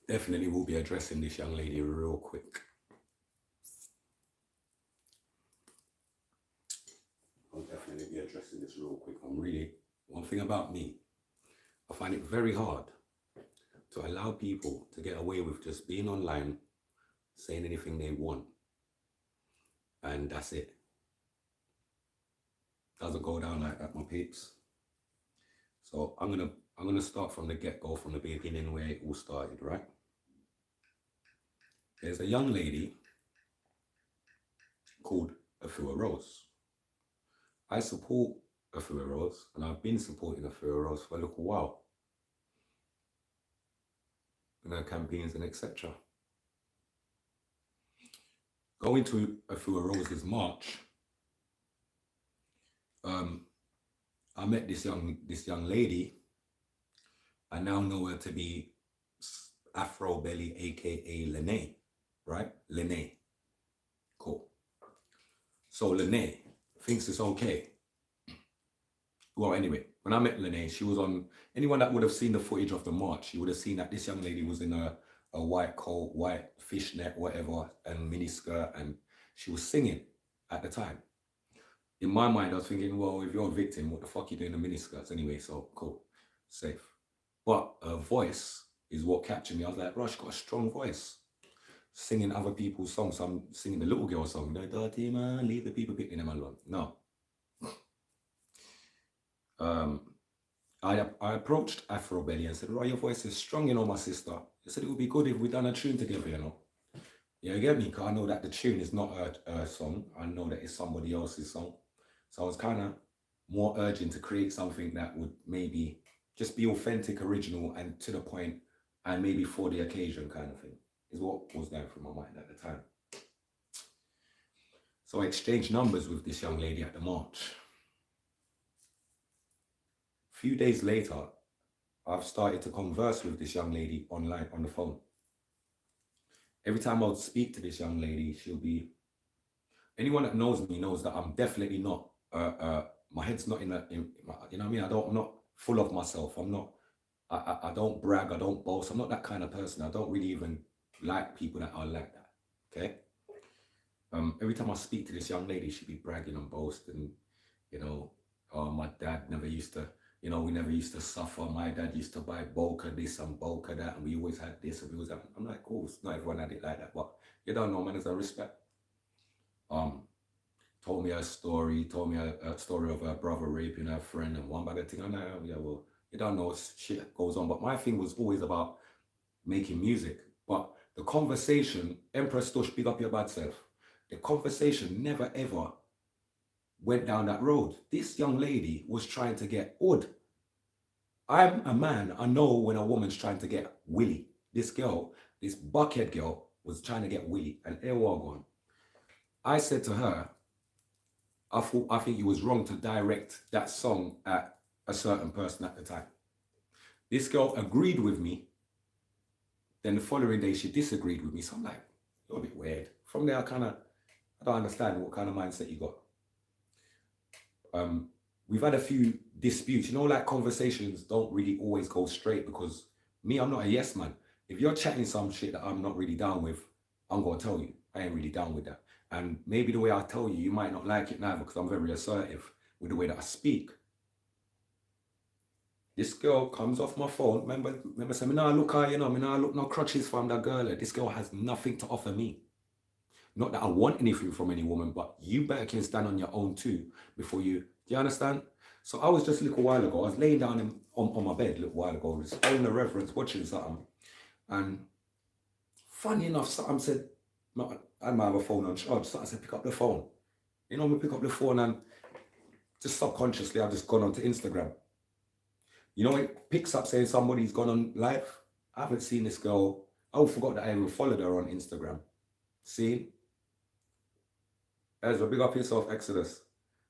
Definitely will be addressing this young lady real quick. I'll definitely be addressing this real quick. One thing about me, I find it very hard to allow people to get away with just being online, saying anything they want, and that's it. Doesn't go down like that, my peeps. So I'm gonna start from the get-go, from the beginning where it all started, right? There's a young lady called Afua Rose. I support Afua Rose, and I've been supporting Afua Rose for a little while in her campaigns and etc. Going to Afua Rose's march, um, I met this young lady. I now know her to be Afrobeli, aka Lenae, right? Lenae. Cool. So Lenae thinks it's okay. Well, anyway, when I met Lenae, she was on. Anyone that would have seen the footage of the march, you would have seen that this young lady was in a white coat, white fishnet, whatever, and miniskirt, and she was singing at the time. In my mind, I was thinking, well, if you're a victim, what the fuck you doing in miniskirts anyway? So cool, safe. But her voice is what captured me. I was like, bro, she got a strong voice. Singing other people's songs. So I'm singing the little girl song. The dirty man, leave the people picking them alone. No. Um, I approached Afrobeli and said, right, your voice is strong, my sister. I said it would be good if we done a tune together. Yeah, you get me? Because I know that the tune is not her song. I know that it's somebody else's song. So I was kind of more urging to create something that would maybe just be authentic, original, and to the point, and maybe for the occasion kind of thing, is what was going through my mind at the time. So I exchanged numbers with this young lady at the march. A few days later, I've started to converse with this young lady online on the phone. Every time I would speak to this young lady, she'll be, anyone that knows me knows that I'm definitely not, my head's not in you know what I mean? I'm not full of myself. I don't brag, I don't boast. I'm not that kind of person. I don't really even like people that are like that, okay? Every time I speak to this young lady, she'd be bragging and boasting, oh, my dad never used to, we never used to suffer. My dad used to buy bulk of this and bulk of that, and we always had this and we always had. I'm like, cool, not everyone had it like that, but you don't know, man, there's a respect. Told me a story, told me a story of her brother raping her friend and one bag of thing. I'm like, oh, yeah, well, you don't know, shit goes on. But my thing was always about making music. But the conversation, Empress Stush, big up your bad self. The conversation never ever went down that road. This young lady was trying to get wood. I'm a man. I know when a woman's trying to get willy. This girl, this buckhead girl, was trying to get willy, and gone. I said to her, I think you was wrong to direct that song at a certain person at the time. This girl agreed with me. Then the following day, she disagreed with me. So I'm like, you're a bit weird. From there, I don't understand what kind of mindset you got. We've had a few disputes. Like conversations don't really always go straight because me, I'm not a yes man. If you're chatting some shit that I'm not really down with, I'm going to tell you. I ain't really down with that. And maybe the way I tell you, you might not like it neither because I'm very assertive with the way that I speak. This girl comes off my phone. Remember saying, me nah look her, me nah look no crutches from that girl. This girl has nothing to offer me. Not that I want anything from any woman, but you better can stand on your own too before you. Do you understand? So I was just a little while ago, I was laying down on my bed a little while ago, just following the reverence, watching something. And funny enough, something said, I might have a phone on charge. Something said, pick up the phone. Me pick up the phone and just subconsciously, I've just gone onto Instagram. It picks up saying somebody's gone on live. I haven't seen this girl. I forgot that I even followed her on Instagram. See? Ezra, big up yourself, Exodus.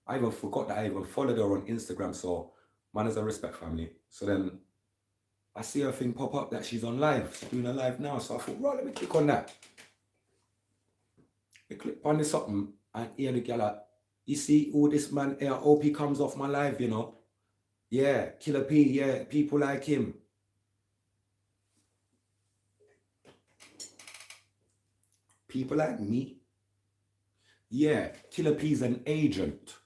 I even forgot that I even followed her on Instagram. So, man, is a respect family. So then I see her thing pop up that she's on live. She's doing a live now. So I thought, right, let me click on that. I click on this something and hear the girl, you see, all this man here, I hope he comes off my live, Yeah, Killer P, yeah, people like him. People like me. Yeah, Killer P's an agent.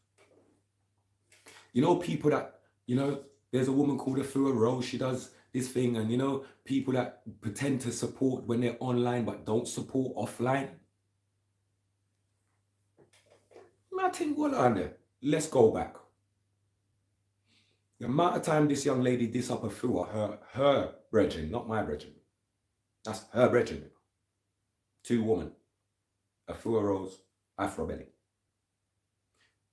You know, people that, there's a woman called Afua Rose, she does this thing, and people that pretend to support when they're online but don't support offline. I think, hold on there. Let's go back. The amount of time this young lady diss up Afua, her brethren, not my brethren. That's her brethren. Two women. Afua Rose, Afrobeli.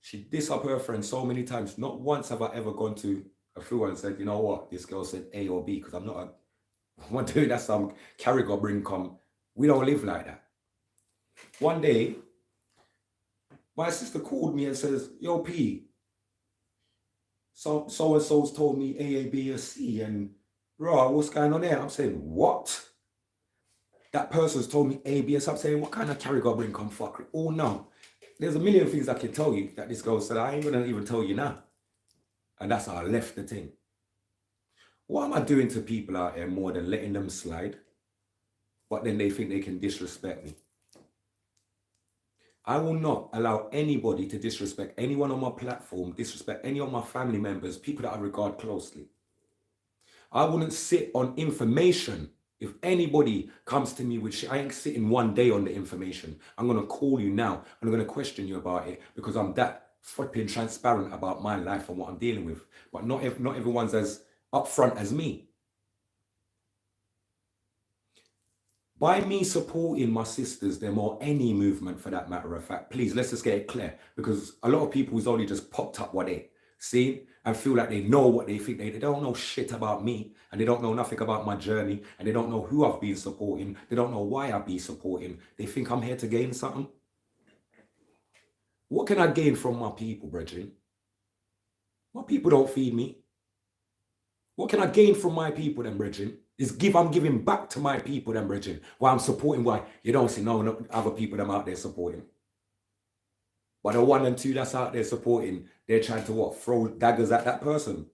She diss up her friend so many times. Not once have I ever gone to Afua and said, you know what, this girl said A or B, because I'm not doing that some carry-go bring come. We don't live like that. One day, my sister called me and says, yo, P, so-and-so's told me A, B, or C, and bro, what's going on there? I'm saying, what? That person's told me A, B, and so I'm saying, what kind of carry-go bring come fuckery? Oh, no. There's a million things I can tell you that this girl said. I ain't gonna even tell you now. And that's how I left the thing. What am I doing to people out here more than letting them slide? But then they think they can disrespect me. I will not allow anybody to disrespect anyone on my platform, disrespect any of my family members, people that I regard closely. I wouldn't sit on information. If anybody comes to me with shit, I ain't sitting one day on the information. I'm going to call you now. I'm going to question you about it because I'm that flipping transparent about my life and what I'm dealing with. But not everyone's as upfront as me. By me supporting my sisters, them or any movement for that matter of fact, please, let's just get it clear. Because a lot of people who's only just popped up what they see and feel like they know what they think. They don't know shit about me, and they don't know nothing about my journey, and they don't know who I've been supporting. They don't know why I've been supporting. They think I'm here to gain something. What can I gain from my people, brethren? My people don't feed me. What can I gain from my people, then, brethren? I'm giving back to my people, then, brethren. Why I'm supporting, why you don't see no other people them out there supporting. But the one and two that's out there supporting, they're trying to what? Throw daggers at that person.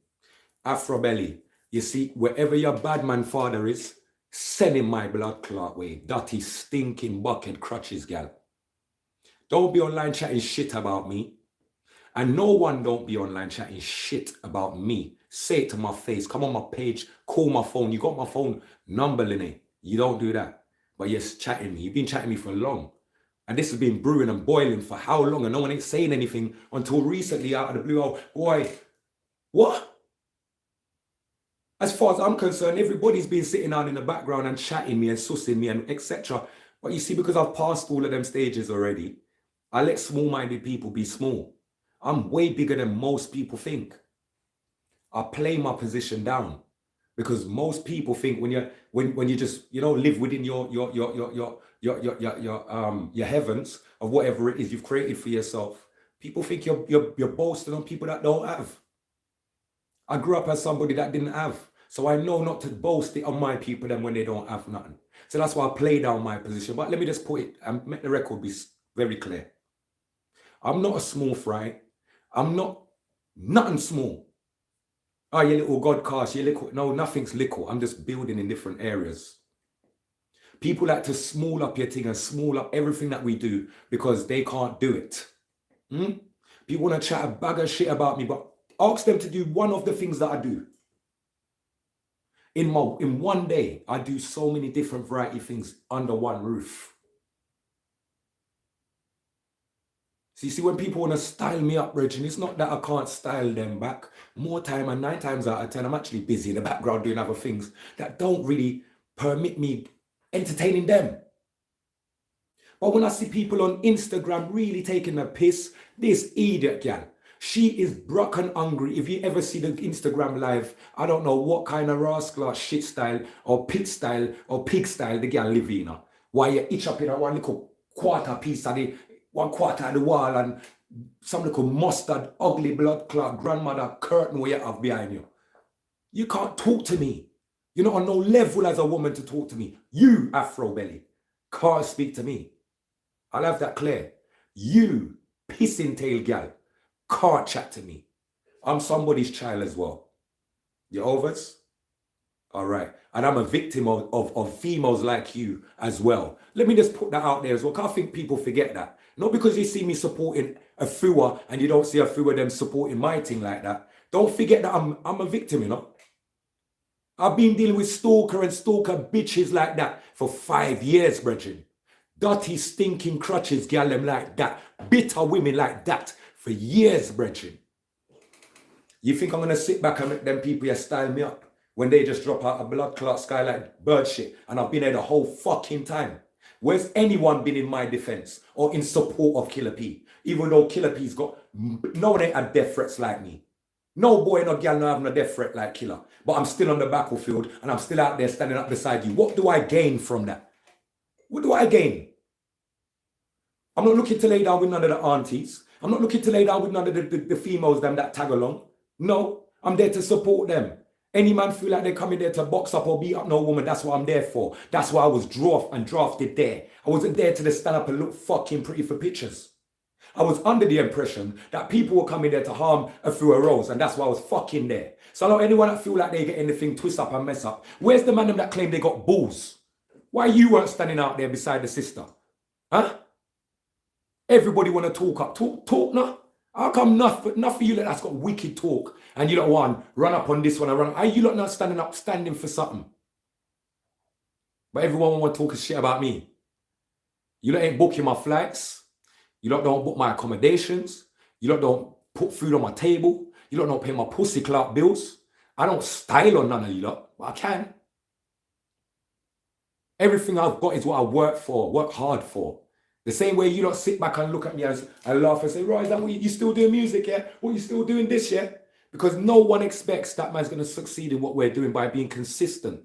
Afrobeli, you see, wherever your bad man father is, send him my blood clot way. Dirty, stinking buckhead crutches, gal. Don't be online chatting shit about me. And no one don't be online chatting shit about me. Say it to my face. Come on my page. Call my phone. You got my phone number, lenae. You don't do that. But you're chatting me. You've been chatting me for long. And this has been brewing and boiling for how long? And no one ain't saying anything until recently out of the blue. Oh, boy. What? As far as I'm concerned, everybody's been sitting down in the background and chatting me and sussing me and etc. But you see, because I've passed all of them stages already, I let small-minded people be small. I'm way bigger than most people think. I play my position down because most people think when you just live within your heavens of whatever it is you've created for yourself, people think you're boasting on people that don't have. I grew up as somebody that didn't have, so I know not to boast it on my people then when they don't have nothing. So that's why I play down my position. But let me just put it and make the record be very clear. I'm not a small fry. I'm not nothing small. Oh, you little God cast, you little. No, nothing's little. I'm just building in different areas. People like to small up your thing and small up everything that we do because they can't do it. People want to chat a bag of shit about me, but ask them to do one of the things that I do. In one day, I do so many different variety of things under one roof. So you see, when people want to style me up, Reggie, it's not that I can't style them back. More time, and 9 times out of 10, I'm actually busy in the background doing other things that don't really permit me entertaining them. But when I see people on Instagram really taking a piss, this idiot gal, she is broke and hungry. If you ever see the Instagram live, I don't know what kind of rascal shit style or pit style or pig style the gal live in. Why you itch up in a one little quarter piece of the 1/4 of the wall and some little mustard, ugly blood clot grandmother curtain where you have behind you. You can't talk to me. You're not on no level as a woman to talk to me. You, Afrobeli, can't speak to me. I'll have that clear. You, pissing tail gal, can't chat to me. I'm somebody's child as well. You overs? All right. And I'm a victim of females like you as well. Let me just put that out there as well. 'Cause I think people forget that. Not because you see me supporting a Fua and you don't see a Fua them supporting my thing like that. Don't forget that I'm a victim, you know. I've been dealing with stalker and stalker bitches like that for 5 years, brethren. Dirty, stinking crutches, gal them like that. Bitter women like that for years, brethren. You think I'm going to sit back and let them people here style me up when they just drop out a blood clot skylight bird shit and I've been there the whole fucking time? Where's anyone been in my defense or in support of Killer P? Even though Killer P's got, no one ain't had death threats like me. No boy, no girl, no having a death threat like Killer. But I'm still on the battlefield and I'm still out there standing up beside you. What do I gain from that? What do I gain? I'm not looking to lay down with none of the aunties. I'm not looking to lay down with none of the females them that tag along. No, I'm there to support them. Any man feel like they're coming there to box up or beat up no woman, that's what I'm there for. That's why I was drafted there. I wasn't there to just stand up and look fucking pretty for pictures. I was under the impression that people were coming there to harm a few Rose, and that's why I was fucking there. So I know anyone that feel like they get anything twist up and mess up. Where's the man them that claim they got balls? Why you weren't standing out there beside the sister? Huh? Everybody want to talk up. Talk now. How come enough for you that's got wicked talk and you don't want run up on this one and run up? Are you lot not standing for something? But everyone want to talk a shit about me. You lot ain't booking my flights. You lot don't book my accommodations. You lot don't put food on my table. You lot don't pay my pussy clout bills. I don't style on none of you lot, but I can. Everything I've got is what I work hard for. The same way you lot sit back and look at me and laugh and say, right, is that what you still doing music, yeah? What you still doing this, yeah? Because no one expects that man's going to succeed in what we're doing by being consistent.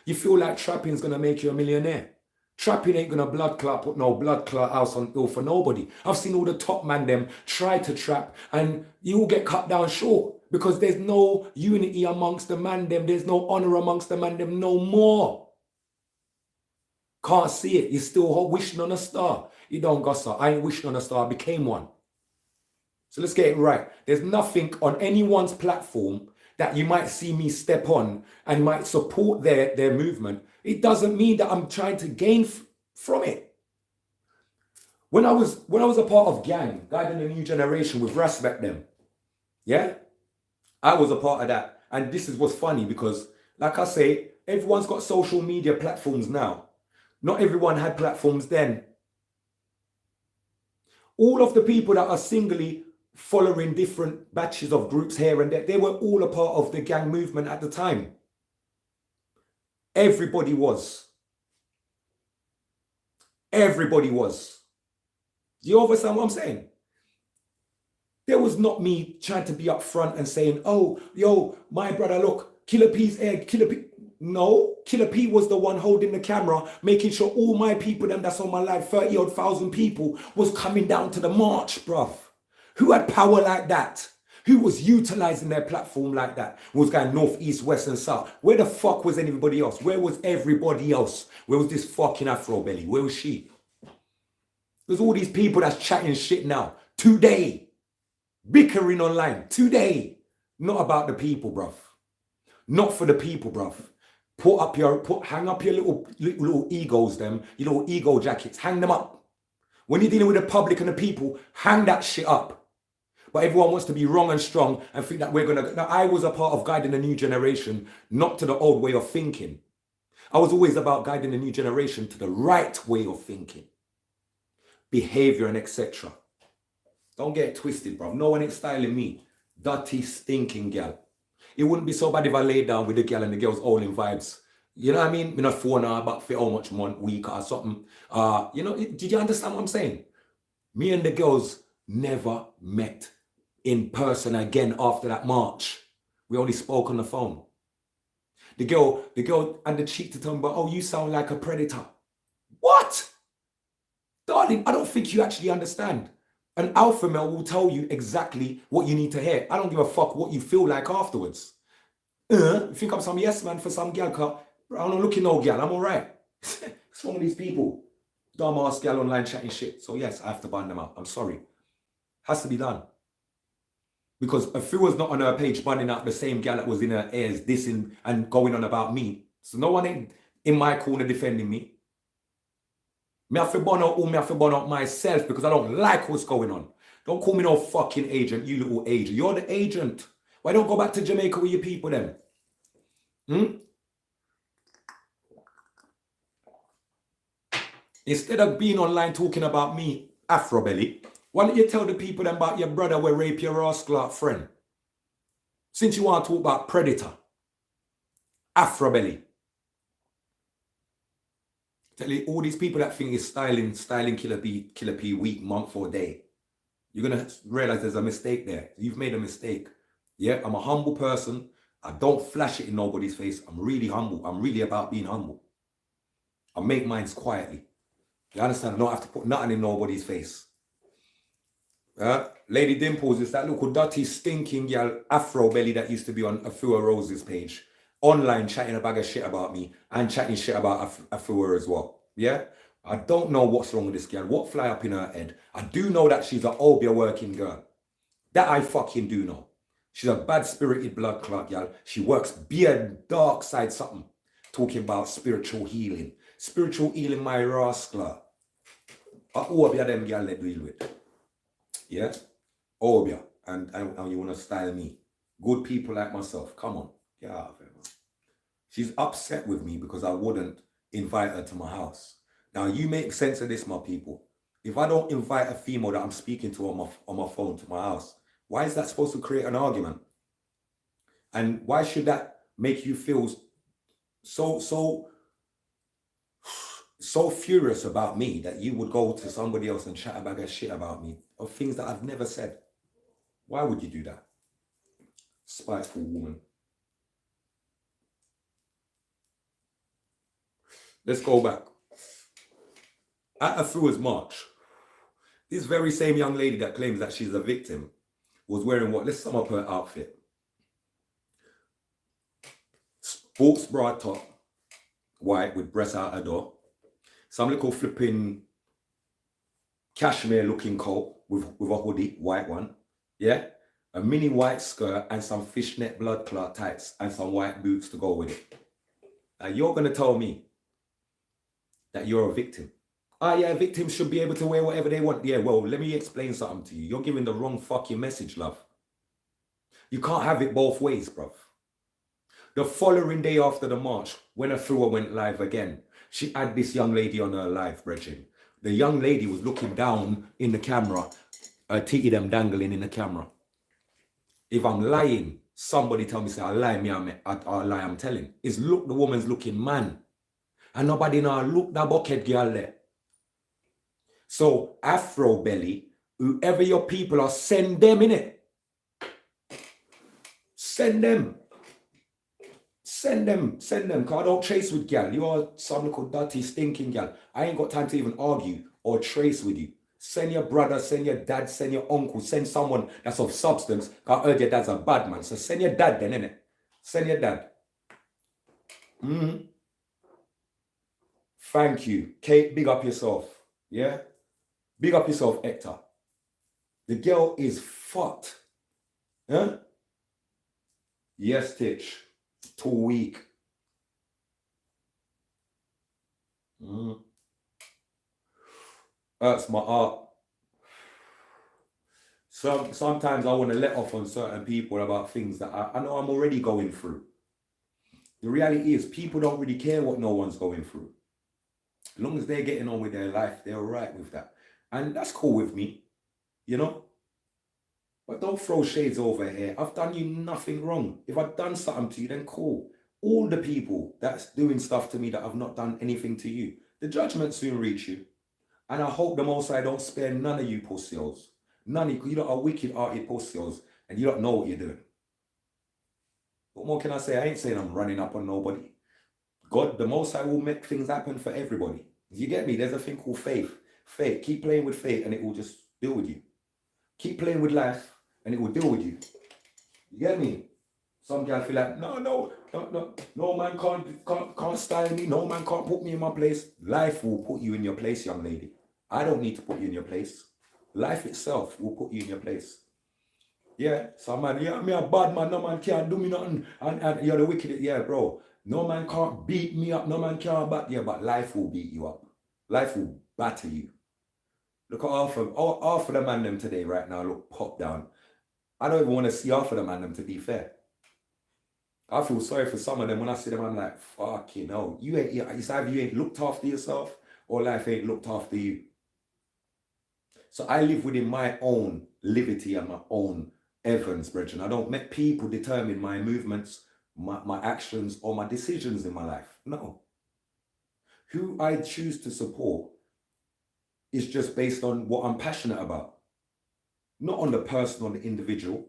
You feel like trapping's going to make you a millionaire. Trapping ain't going to put no blood clot house on ill for nobody. I've seen all the top man them try to trap and you all get cut down short because there's no unity amongst the man them. There's no honor amongst the man them no more. Can't see it. You're still wishing on a star. You don't gossip. I ain't wishing on a star. I became one. So let's get it right. There's nothing on anyone's platform that you might see me step on and might support their movement. It doesn't mean that I'm trying to gain from it. When I was a part of gang, guiding the new generation with respect them, yeah, I was a part of that. And this is what's funny because, like I say, everyone's got social media platforms now. Not everyone had platforms then. All of the people that are singly following different batches of groups here and there, they were all a part of the gang movement at the time. Everybody was. Everybody was. Do you understand what I'm saying? There was not me trying to be up front and saying, oh, yo, my brother, look, Killer P's egg, Killer P. No, Killer P was the one holding the camera, making sure all my people, them that's on my live, 30,000 people, was coming down to the march, bruv. Who had power like that? Who was utilizing their platform like that? Was going north, east, west, and south. Where the fuck was anybody else? Where was everybody else? Where was this fucking Afrobeli? Where was she? There's all these people that's chatting shit now. Today. Bickering online. Today. Not about the people, bruv. Not for the people, bruv. Hang up your little egos, your little ego jackets. Hang them up. When you're dealing with the public and the people, hang that shit up. But everyone wants to be wrong and strong and think that we're going to... Now, I was a part of guiding the new generation, not to the old way of thinking. I was always about guiding the new generation to the right way of thinking. Behavior and etc. Don't get it twisted, bro. No one ain't styling me. Dirty, stinking gal. It wouldn't be so bad if I laid down with the girl and the girls all in vibes. You know what I mean? Me not phone her about for how much month, week or something. Did you understand what I'm saying? Me and the girls never met in person again after that march. We only spoke on the phone. The girl had the cheek to tell me, but oh, you sound like a predator. What? Darling, I don't think you actually understand. An alpha male will tell you exactly what you need to hear. I don't give a fuck what you feel like afterwards. You think I'm some yes man for some girl car? I'm not looking no girl, I'm alright. What's wrong with these people? Dumbass girl online chatting shit. So yes, I have to ban them out. I'm sorry. Has to be done. Because if it was not on her page banning out the same gal that was in her ears, dissing and going on about me. So no one ain't in my corner defending me. Me have to burn out who me have to burn out myself because I don't like what's going on. Don't call me no fucking agent, you little agent. You're the agent. Why don't go back to Jamaica with your people then? Instead of being online talking about me, Afrobeli, why don't you tell the people then about your brother will rape your rascal friend? Since you want to talk about predator, Afrobeli. Tell you all these people that think is styling Killer P week, month or day. You're gonna realize there's a mistake there. You've made a mistake. Yeah, I'm a humble person. I don't flash it in nobody's face. I'm really humble. I'm really about being humble. I make mines quietly. You understand? I don't have to put nothing in nobody's face. Lady Dimples is that little dirty, stinking girl Afrobeli that used to be on Afua Rose's page. Online chatting a bag of shit about me and chatting shit about Afua as well. Yeah? I don't know what's wrong with this girl. What fly up in her head? I do know that she's an Obia working girl. That I fucking do know. She's a bad-spirited blood clot girl. She works beard, dark side something. Talking about spiritual healing. Spiritual healing, my rascal. Obia them girl they deal with. Yeah? Obia. And you want to style me. Good people like myself. Come on. Get out of here, man. She's upset with me because I wouldn't invite her to my house. Now, you make sense of this, my people. If I don't invite a female that I'm speaking to on my phone to my house, why is that supposed to create an argument? And why should that make you feel so furious about me that you would go to somebody else and chat a bag of shit about me of things that I've never said? Why would you do that? Spiteful woman. Let's go back. At Afua's march, this very same young lady that claims that she's a victim was wearing what? Let's sum up her outfit. Sports bra top, white with breasts out her door. Some little flipping cashmere looking coat with a hoodie, white one. Yeah? A mini white skirt and some fishnet blood clot tights and some white boots to go with it. Now you're going to tell me that you're a victim. Yeah, victims should be able to wear whatever they want. Yeah, well, let me explain something to you. You're giving the wrong fucking message, love. You can't have it both ways, bruv. The following day after the march, when Afua went live again, she had this young lady on her live, brethren. The young lady was looking down in the camera, her titty them dangling in the camera. If I'm lying, somebody tell me, say, I lie, I'm telling. It's look, the woman's looking man. And nobody now look that buckhead girl there. So, Afrobeli, whoever your people are, send them in it. Send them. Send them, because I don't trace with gal. You are some little dirty, stinking gal. I ain't got time to even argue or trace with you. Send your brother, send your dad, send your uncle, send someone that's of substance. I heard your dad's a bad man. So send your dad then, innit? Send your dad. Thank you. Kate, big up yourself. Yeah? Big up yourself, Hector. The girl is fucked. Huh? Yes, Titch. Too weak. Hurts my heart. Sometimes I want to let off on certain people about things that I know I'm already going through. The reality is people don't really care what no one's going through. As long as they're getting on with their life, they're all right with that. And that's cool with me, you know? But don't throw shades over here. I've done you nothing wrong. If I've done something to you, then cool. All the people that's doing stuff to me that I've not done anything to you, the judgment soon reach you. And I hope the Most High don't spare none of you pussios. None of you, you lot are wicked-hearted pussios, and you don't know what you're doing. What more can I say? I ain't saying I'm running up on nobody. God, the Most High will make things happen for everybody. You get me? There's a thing called faith. Faith. Keep playing with faith and it will just deal with you. Keep playing with life and it will deal with you. You get me? Some guys feel like, no man can't style me. No man can't put me in my place. Life will put you in your place, young lady. I don't need to put you in your place. Life itself will put you in your place. Yeah, some man, yeah, me a bad man, no man can't do me nothing. And you're the wicked, yeah, bro. No man can't beat me up, no man can't bat you, but life will beat you up. Life will batter you. Look at half of the man them today right now look pop down. I don't even want to see half of the man them, to be fair. I feel sorry for some of them when I see them, I'm like, fucking hell. It's either you ain't looked after yourself or life ain't looked after you. So I live within my own liberty and my own Evans, brethren. I don't let people determine my movements, my actions, or my decisions in my life. No. Who I choose to support is just based on what I'm passionate about, not on the person or the individual.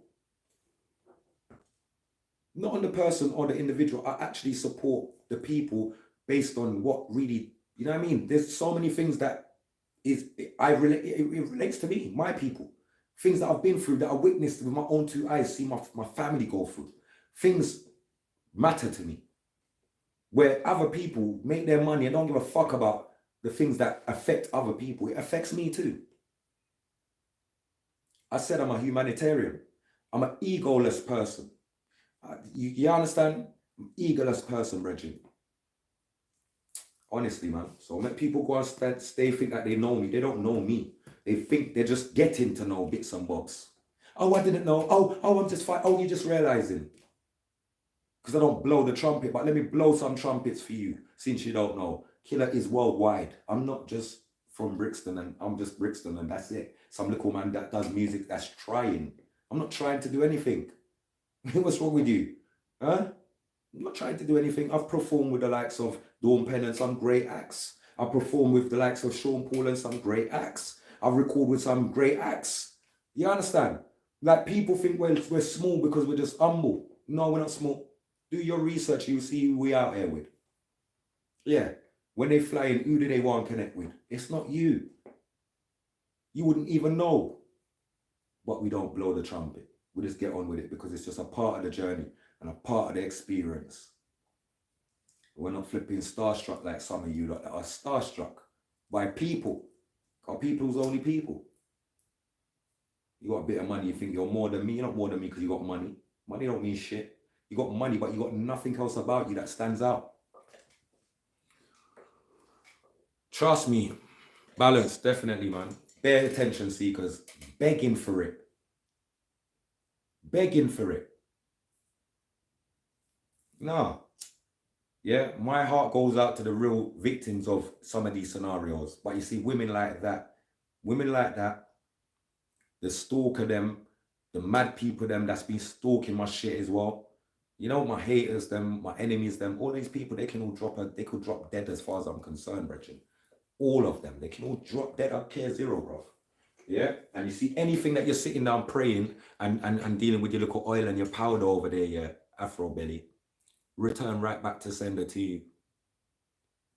Not on the person or the individual. I actually support the people based on what really, you know what I mean? There's so many things that it relates to me, my people. Things that I've been through, that I witnessed with my own two eyes, see my family go through. Things matter to me. Where other people make their money and don't give a fuck about the things that affect other people, it affects me too. I said I'm a humanitarian. I'm an egoless person. You understand? Egoless person, Reggie. Honestly, man. So when people go and stay think that they know me, they don't know me. They think they're just getting to know bits and bobs. Oh, I didn't know. Oh, I'm just fine. Oh, you're just realizing. Because I don't blow the trumpet, but let me blow some trumpets for you, since you don't know. Killer is worldwide. I'm not just from Brixton, and I'm just Brixton, and that's it. Some little man that does music that's trying. I'm not trying to do anything. What's wrong with you? Huh? I'm not trying to do anything. I've performed with the likes of Dawn Penn and some great acts. I've performed with the likes of Sean Paul and some great acts. I've recorded with some great acts. You understand? Like, people think we're small because we're just humble. No, we're not small. Do your research, you'll see who we out here with. Yeah. When they fly in, who do they want to connect with? It's not you. You wouldn't even know. But we don't blow the trumpet. We just get on with it because it's just a part of the journey and a part of the experience. We're not flipping starstruck like some of you that are starstruck by people. Because people's only people. You got a bit of money, you think you're more than me. You're not more than me because you got money. Money don't mean shit. You got money, but you got nothing else about you that stands out. Trust me. Balance, definitely, man. Bare attention seekers. Begging for it. Begging for it. No. Yeah, my heart goes out to the real victims of some of these scenarios. But you see, women like that, the stalker them, the mad people them that's been stalking my shit as well. You know, my haters them, my enemies them, all these people, they can all could drop dead as far as I'm concerned, Brethren. All of them, they can all drop dead. I care zero, bro. Yeah, and you see anything that you're sitting down praying and dealing with your little oil and your powder over there, yeah, Afrobeli, return right back to sender to you.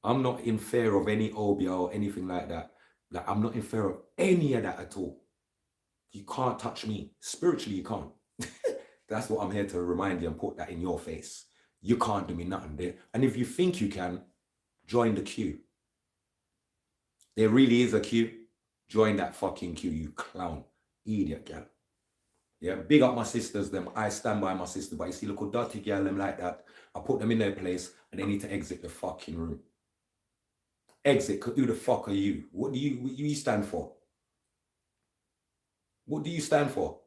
I'm not in fear of any obia or anything like that. Like, I'm not in fear of any of that at all. You can't touch me. Spiritually, you can't. That's what I'm here to remind you and put that in your face. You can't do me nothing there. And if you think you can, join the queue. There really is a queue. Join that fucking queue, you clown. Idiot, gal. Yeah, big up my sisters, them. I stand by my sister. But you see, look, dirty gal, them like that. I put them in their place and they need to exit the fucking room. Exit. Who the fuck are you? What do you stand for? What do you stand for?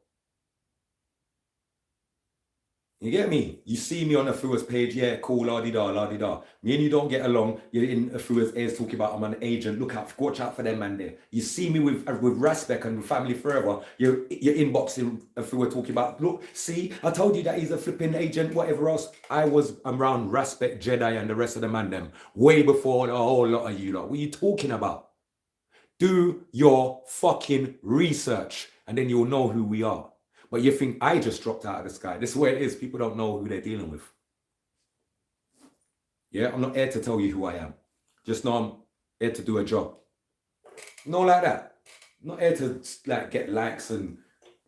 You get me? You see me on the Frua's page, yeah, cool, la-di-da, la-di-da. Me and you don't get along. You're in Frua's ears talking about I'm an agent. Watch out for them, man, there. You see me with Respect and Family Forever. You're inboxing Frua talking about, look, see, I told you that he's a flipping agent, whatever else. I was around Respect, Jedi, and the rest of the man, them, way before a whole lot of you lot. What are you talking about? Do your fucking research, and then you'll know who we are. But you think I just dropped out of the sky. This is where it is. People don't know who they're dealing with. Yeah, I'm not here to tell you who I am. Just know I'm here to do a job. No, like that. I'm not here to like get likes and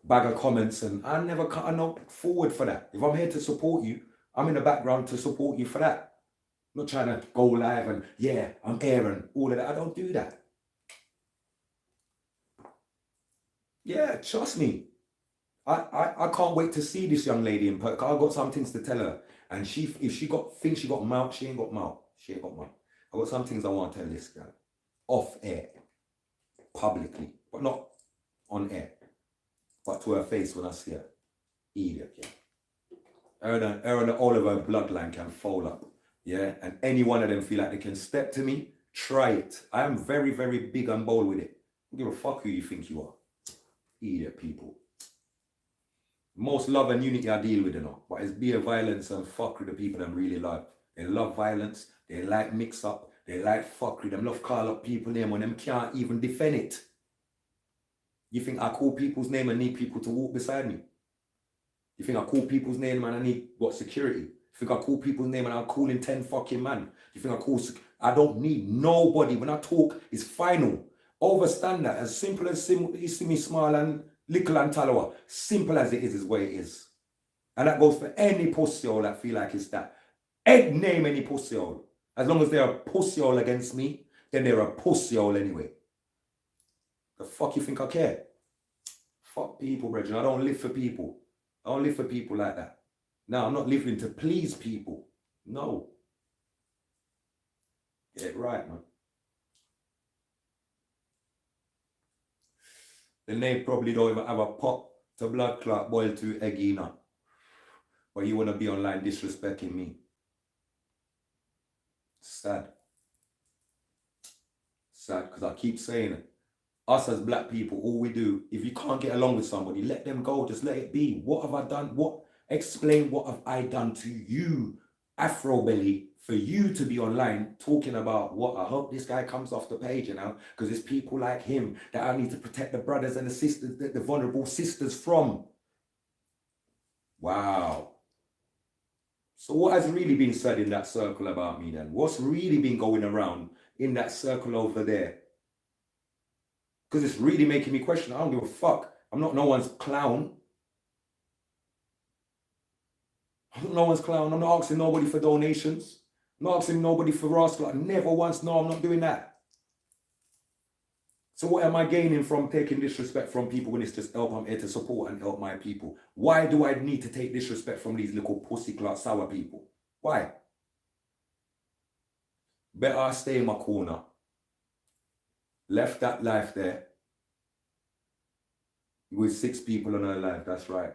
bag of comments, and I'm not forward for that. If I'm here to support you, I'm in the background to support you for that. I'm not trying to go live and yeah, I'm here and all of that. I don't do that. Yeah, trust me. I can't wait to see this young lady in person. I got some things to tell her. And if she thinks she got mouth, she ain't got mouth. She ain't got mouth. I got some things I want to tell this girl. Off air. Publicly. But not on air. But to her face when I see her. Idiot, yeah. Her and all of her bloodline can fold up. Yeah. And any one of them feel like they can step to me, try it. I am very, very big and bold with it. I don't give a fuck who you think you are. Idiot people. Most love and unity I deal with, you know, but it's beer violence and fuck with the people that really love. They love violence, they like mix up, they like fuckery, them love call up people name when them can't even defend it. You think I call people's name and need people to walk beside me? You think I call people's name and I need what security? You think I call people's name and I'm calling 10 fucking man? You think I don't need nobody. When I talk, it's final. Overstand that. As simple as you see me smile and little and tallow. Simple as it is what it is. And that goes for any pussy hole that feel like it's that. Egg name any pussy hole. As long as they're a pussy hole against me, then they're a pussy hole anyway. The fuck you think I care? Fuck people, brethren. I don't live for people. I don't live for people like that. No, I'm not living to please people. No. Get it right, man. Then they probably don't even have a pot to blood clot boil to egg enough. But you want to be online disrespecting me. Sad. Sad, because I keep saying it. Us as black people, all we do, if you can't get along with somebody, let them go. Just let it be. What have I done? Explain what have I done to you, Afrobeli, for you to be online talking about what I hope this guy comes off the page, you know, because it's people like him that I need to protect the brothers and the sisters, the vulnerable sisters from. Wow. So what has really been said in that circle about me then? What's really been going around in that circle over there? Because it's really making me question. I don't give a fuck. I'm not no one's clown. I'm not no one's clown. I'm not asking nobody for donations. I'm not asking nobody for rascal. Never once. No, I'm not doing that. So what am I gaining from taking disrespect from people when it's just help? I'm here to support and help my people. Why do I need to take disrespect from these little pussy clot sour people? Why? Better I stay in my corner. Left that life there. With 6 people on her life, that's right.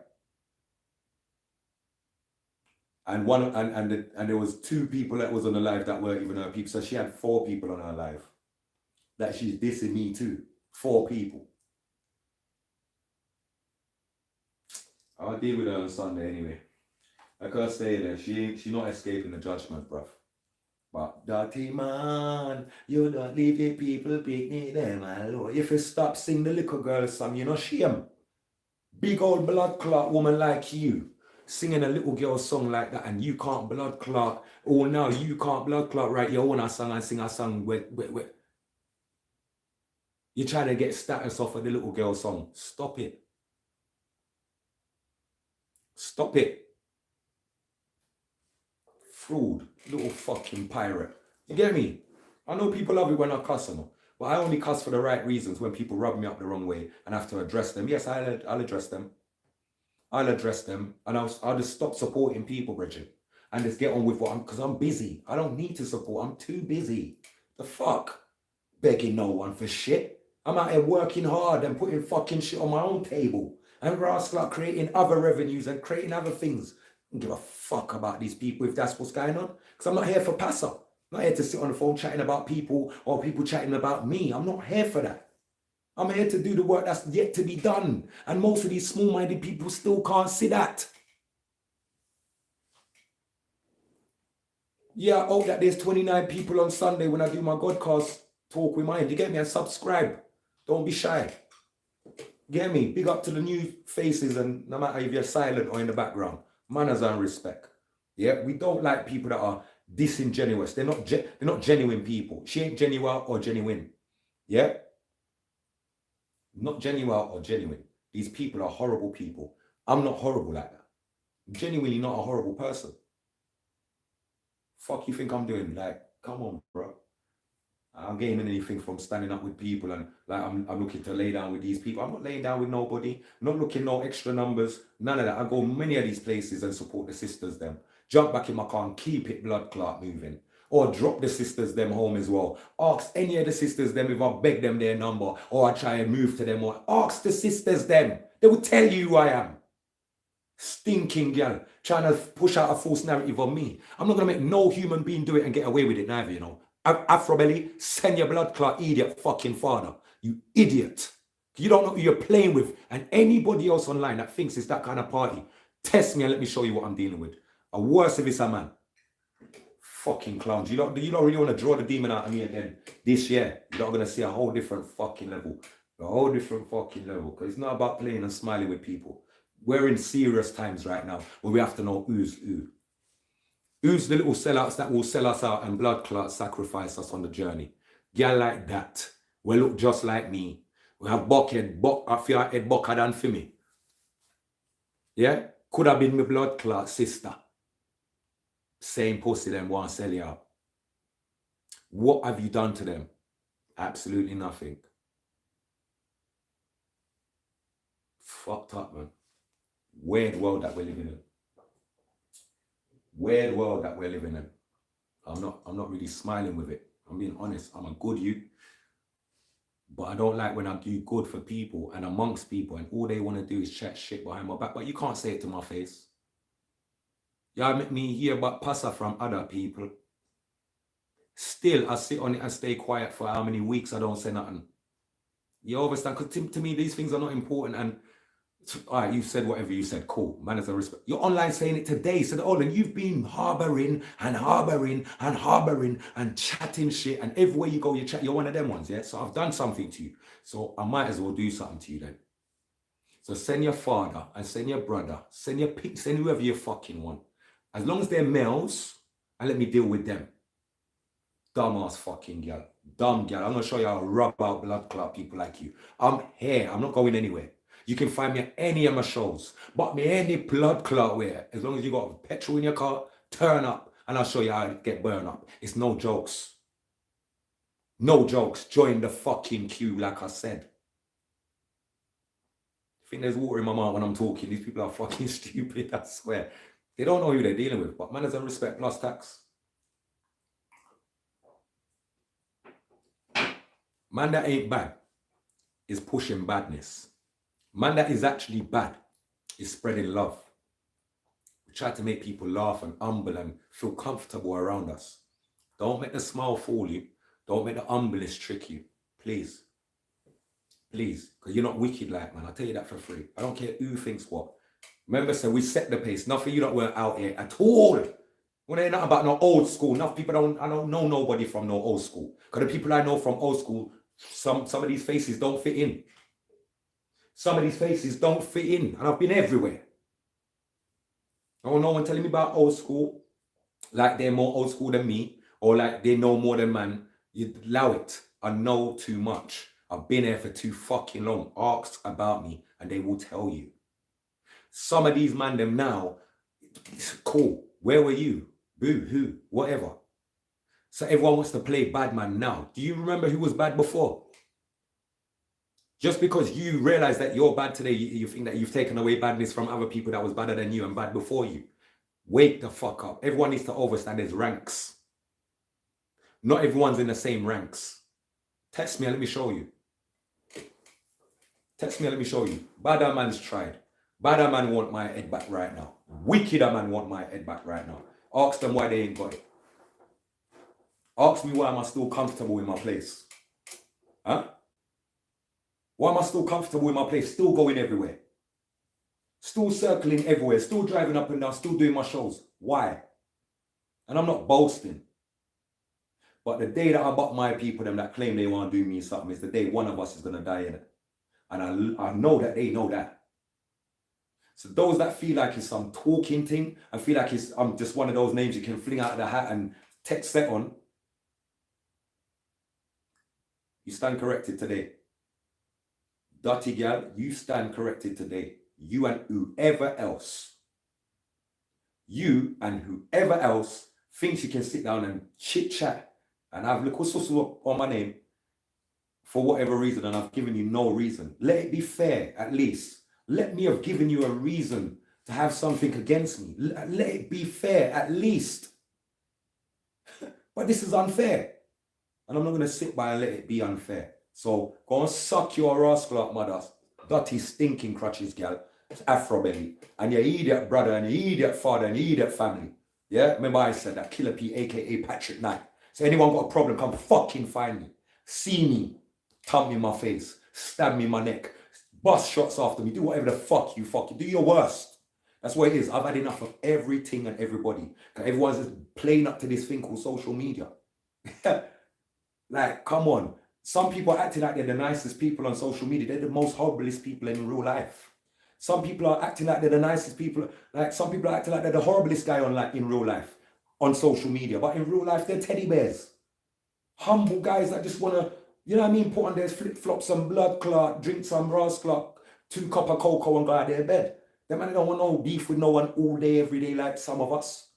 And there was 2 people that was on her life that weren't even her people. So she had 4 people on her life. That she's dissing me too. 4 people. I'll deal with her on Sunday anyway. Like I say there, she's not escaping the judgment, bruv. But dirty man, you don't leave the people picnic them alone. If you stop sing the little girl song, you know shame. Big old blood clot woman like you, singing a little girl song like that, and you can't blood clot. Oh no, you can't blood clot right your own song and sing a song where you're trying to get status off of the little girl song. Stop it. Stop it. Fraud, little fucking pirate. You get me? I know people love it when I cuss them, but I only cuss for the right reasons when people rub me up the wrong way and I have to address them. Yes, I'll address them. I'll address them and I'll just stop supporting people, Bridget, and just get on with what because I'm busy. I don't need to support. I'm too busy. The fuck? Begging no one for shit. I'm out here working hard and putting fucking shit on my own table and rascal creating other revenues and creating other things. I don't give a fuck about these people if that's what's going on. Because I'm not here for pass up. I'm not here to sit on the phone chatting about people or people chatting about me. I'm not here for that. I'm here to do the work that's yet to be done. And most of these small-minded people still can't see that. Yeah, I hope that there's 29 people on Sunday when I do my Godcast talk with mine. You get me? And subscribe. Don't be shy. Get me? Big up to the new faces, and no matter if you're silent or in the background. Manners and respect. Yeah, we don't like people that are disingenuous. They're not genuine people. She ain't genuine or genuine. Yeah? Not genuine or genuine. These people are horrible people. I'm not horrible like that. I'm genuinely not a horrible person. Fuck you think I'm doing? Like, come on, bro. I'm gaining anything from standing up with people and like I'm looking to lay down with these people. I'm not laying down with nobody. I'm not looking no extra numbers. None of that. I go many of these places and support the sisters them. Jump back in my car and keep it blood clot moving. Or drop the sisters them home as well. Ask any of the sisters them if I beg them their number or I try and move to them or ask the sisters them. They will tell you who I am. Stinking girl trying to push out a false narrative on me. I'm not gonna make no human being do it and get away with it neither, you know. Afrobeli, send your blood clot idiot fucking father. You idiot. You don't know who you're playing with. And anybody else online that thinks it's that kind of party, test me and let me show you what I'm dealing with. A worse if it's a man. Fucking clowns. You don't really want to draw the demon out of me again this year. You're not gonna see a whole different fucking level. A whole different fucking level. Because it's not about playing and smiling with people. We're in serious times right now where we have to know who's who. Who's the little sellouts that will sell us out and blood clot sacrifice us on the journey? Girl like that. We look just like me. We have buckhead, I feel like head bucker than for me. Yeah? Could have been my blood clot sister. Same pussy them want to sell you out. What have you done to them? Absolutely nothing. Fucked up, man. Weird world that we're living in. Weird world that we're living in. I'm not really smiling with it. I'm being honest. I'm a good youth. But I don't like when I do good for people and amongst people and all they want to do is chat shit behind my back. But you can't say it to my face. Y'all make me hear about passa from other people. Still, I sit on it and stay quiet for how many weeks I don't say nothing. You understand? Because to me, these things are not important. And all right, you said whatever you said. Cool. Manners and respect. You're online saying it today. So, and you've been harboring and chatting shit. And everywhere you go, you chat. You're one of them ones, yeah? So I've done something to you. So I might as well do something to you then. So send your father and send your brother. Send whoever you fucking want. As long as they're males, and let me deal with them. Dumbass fucking girl. Dumb girl. I'm going to show you how to rub out blood clot people like you. I'm here. I'm not going anywhere. You can find me at any of my shows. But me any blood clot where. As long as you got petrol in your car, turn up. And I'll show you how to get burned up. It's no jokes. No jokes. Join the fucking queue like I said. I think there's water in my mouth when I'm talking. These people are fucking stupid, I swear. They don't know who they're dealing with. But manners and respect plus tax. Man that ain't bad is pushing badness. Man that is actually bad is spreading love. We try to make people laugh and humble and feel comfortable around us. Don't make the smile fool you. Don't make the humbleness trick you. Please. Please. Because you're not wicked like, man. I'll tell you that for free. I don't care who thinks what. Remember, so we set the pace. Nothing you don't weren't out here at all. When ain't nothing about no old school. Enough people I don't know nobody from no old school. Because the people I know from old school, some of these faces don't fit in. Some of these faces don't fit in. And I've been everywhere. I don't know one telling me about old school. Like they're more old school than me. Or like they know more than man. You allow it. I know too much. I've been here for too fucking long. Ask about me and they will tell you. Some of these man them now, cool. Where were you? Boo, who, whatever. So everyone wants to play bad man now. Do you remember who was bad before? Just because you realize that you're bad today, you think that you've taken away badness from other people that was badder than you and bad before you. Wake the fuck up. Everyone needs to understand there's ranks. Not everyone's in the same ranks. Text me and let me show you. Text me and let me show you. Badder man's tried. Badder man want my head back right now. Wickeder man want my head back right now. Ask them why they ain't got it. Ask me why am I still comfortable in my place. Huh? Why am I still comfortable in my place? Still going everywhere. Still circling everywhere. Still driving up and down. Still doing my shows. Why? And I'm not boasting. But the day that I buck my people, them that claim they want to do me something, is the day one of us is going to die in it. And I know that they know that. So those that feel like it's some talking thing, I feel like I'm just one of those names you can fling out of the hat and text set on. You stand corrected today. Dirty girl, you stand corrected today. You and whoever else. You and whoever else thinks you can sit down and chit chat and I've looked on my name for whatever reason, and I've given you no reason. Let it be fair, at least. Let me have given you a reason to have something against me. Let it be fair, at least. But this is unfair. And I'm not going to sit by and let it be unfair. So go and suck your rascal up, mother. Dirty, stinking crutches, gal. Afrobeli. And your idiot brother, and your idiot father, and your idiot family. Yeah? Remember I said that. Killer P, a.k.a. Patrick Knight. So anyone got a problem, come fucking find me. See me. Thump me in my face. Stab me in my neck. Bust shots after me. Do whatever the fuck you fucking do. Your worst. That's what it is. I've had enough of everything and everybody. Everyone's just playing up to this thing called social media. Like, come on. Some people are acting like they're the nicest people on social media. They're the most horriblest people in real life. Some people are acting like they're the nicest people. Like, some people are acting like they're the horriblest guy on, like, in real life on social media. But in real life, they're teddy bears. Humble guys that just want to, you know what I mean, put on their flip-flops, some blood clot, drink some Ras clot, 2 cup of cocoa and go out their bed. Them man don't want no beef with no one all day, every day like some of us.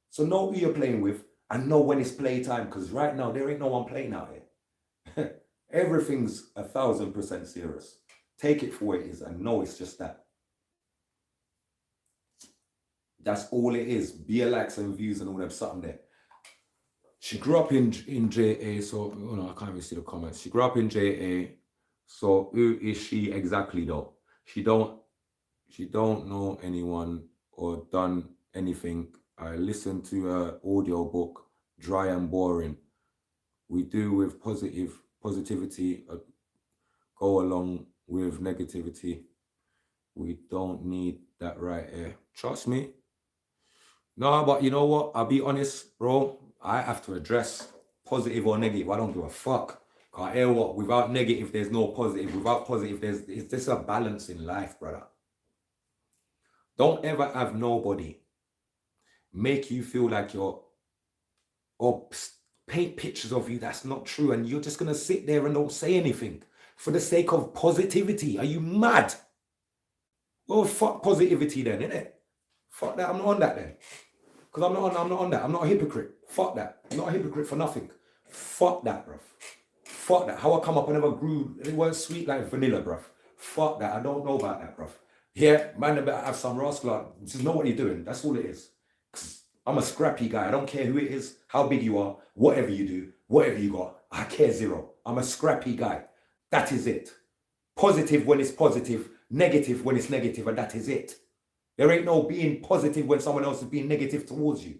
So know who you're playing with and know when it's playtime, because right now there ain't no one playing out here. Everything's 1000% serious. Take it for what it is and know it's just that. That's all it is. Beer likes and views and all them something there. She grew up in JA, so I can't even see the comments. She grew up in JA. So who is she exactly though? She don't know anyone or done anything. I listened to her audio book, dry and boring. We do with positivity, go along with negativity. We don't need that right here. Trust me. No, but you know what? I'll be honest, bro. I have to address positive or negative. I don't give a fuck. Can't hear what? Without negative, there's no positive. Without positive, it's just a balance in life, brother. Don't ever have nobody make you feel like you're, or paint pictures of you that's not true, and you're just gonna sit there and don't say anything for the sake of positivity. Are you mad? Well, fuck positivity then, innit? Fuck that. I'm not on that then. Because I'm not on that. I'm not a hypocrite. Fuck that. I'm not a hypocrite for nothing. Fuck that, bruv. Fuck that. How I come up, I never grew. It weren't sweet like vanilla, bruv. Fuck that. I don't know about that, bruv. Yeah, man, I better have some rascal. Just know what you're doing. That's all it is. I'm a scrappy guy. I don't care who it is, how big you are, whatever you do, whatever you got. I care zero. I'm a scrappy guy. That is it. Positive when it's positive, negative when it's negative, and that is it. There ain't no being positive when someone else is being negative towards you.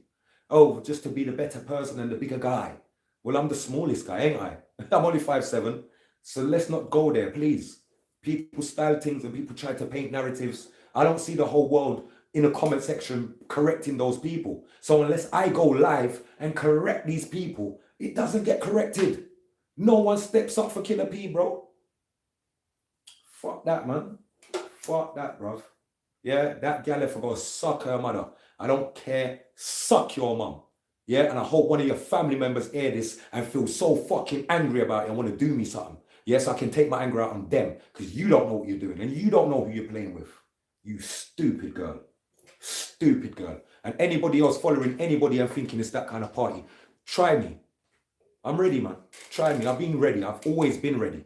Oh, just to be the better person and the bigger guy. Well, I'm the smallest guy, ain't I? I'm only 5'7". So let's not go there, please. People style things and people try to paint narratives. I don't see the whole world in the comment section correcting those people. So unless I go live and correct these people, it doesn't get corrected. No one steps up for Killer P, bro. Fuck that, man. Fuck that, bruv. Yeah, that gal if I go suck her mother. I don't care. Suck your mum. Yeah, and I hope one of your family members hear this and feel so fucking angry about it and want to do me something. Yes, I can take my anger out on them because you don't know what you're doing and you don't know who you're playing with. You stupid girl. Stupid girl. And anybody else following anybody and thinking it's that kind of party, try me. I'm ready, man. Try me. I've been ready. I've always been ready.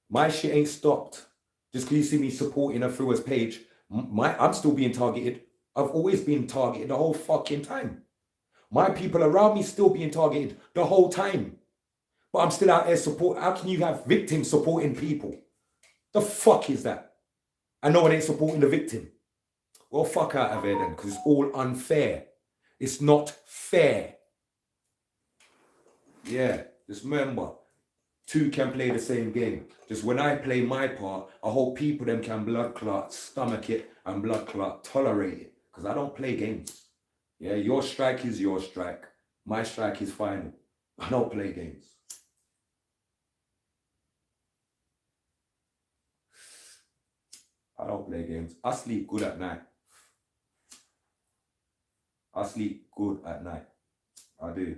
My shit ain't stopped. Just because you see me supporting her through his page, I'm still being targeted. I've always been targeted the whole fucking time. My people around me still being targeted the whole time. But I'm still out there support. How can you have victims supporting people? The fuck is that? And no one ain't supporting the victim. Well, fuck out of here then, because it's all unfair. It's not fair. Yeah, just remember, two can play the same game. Just when I play my part, I hope people them can blood clot, stomach it, and blood clot tolerate it. Because I don't play games. Yeah, your strike is your strike. My strike is final. I don't play games. I don't play games. I sleep good at night. I sleep good at night. I do.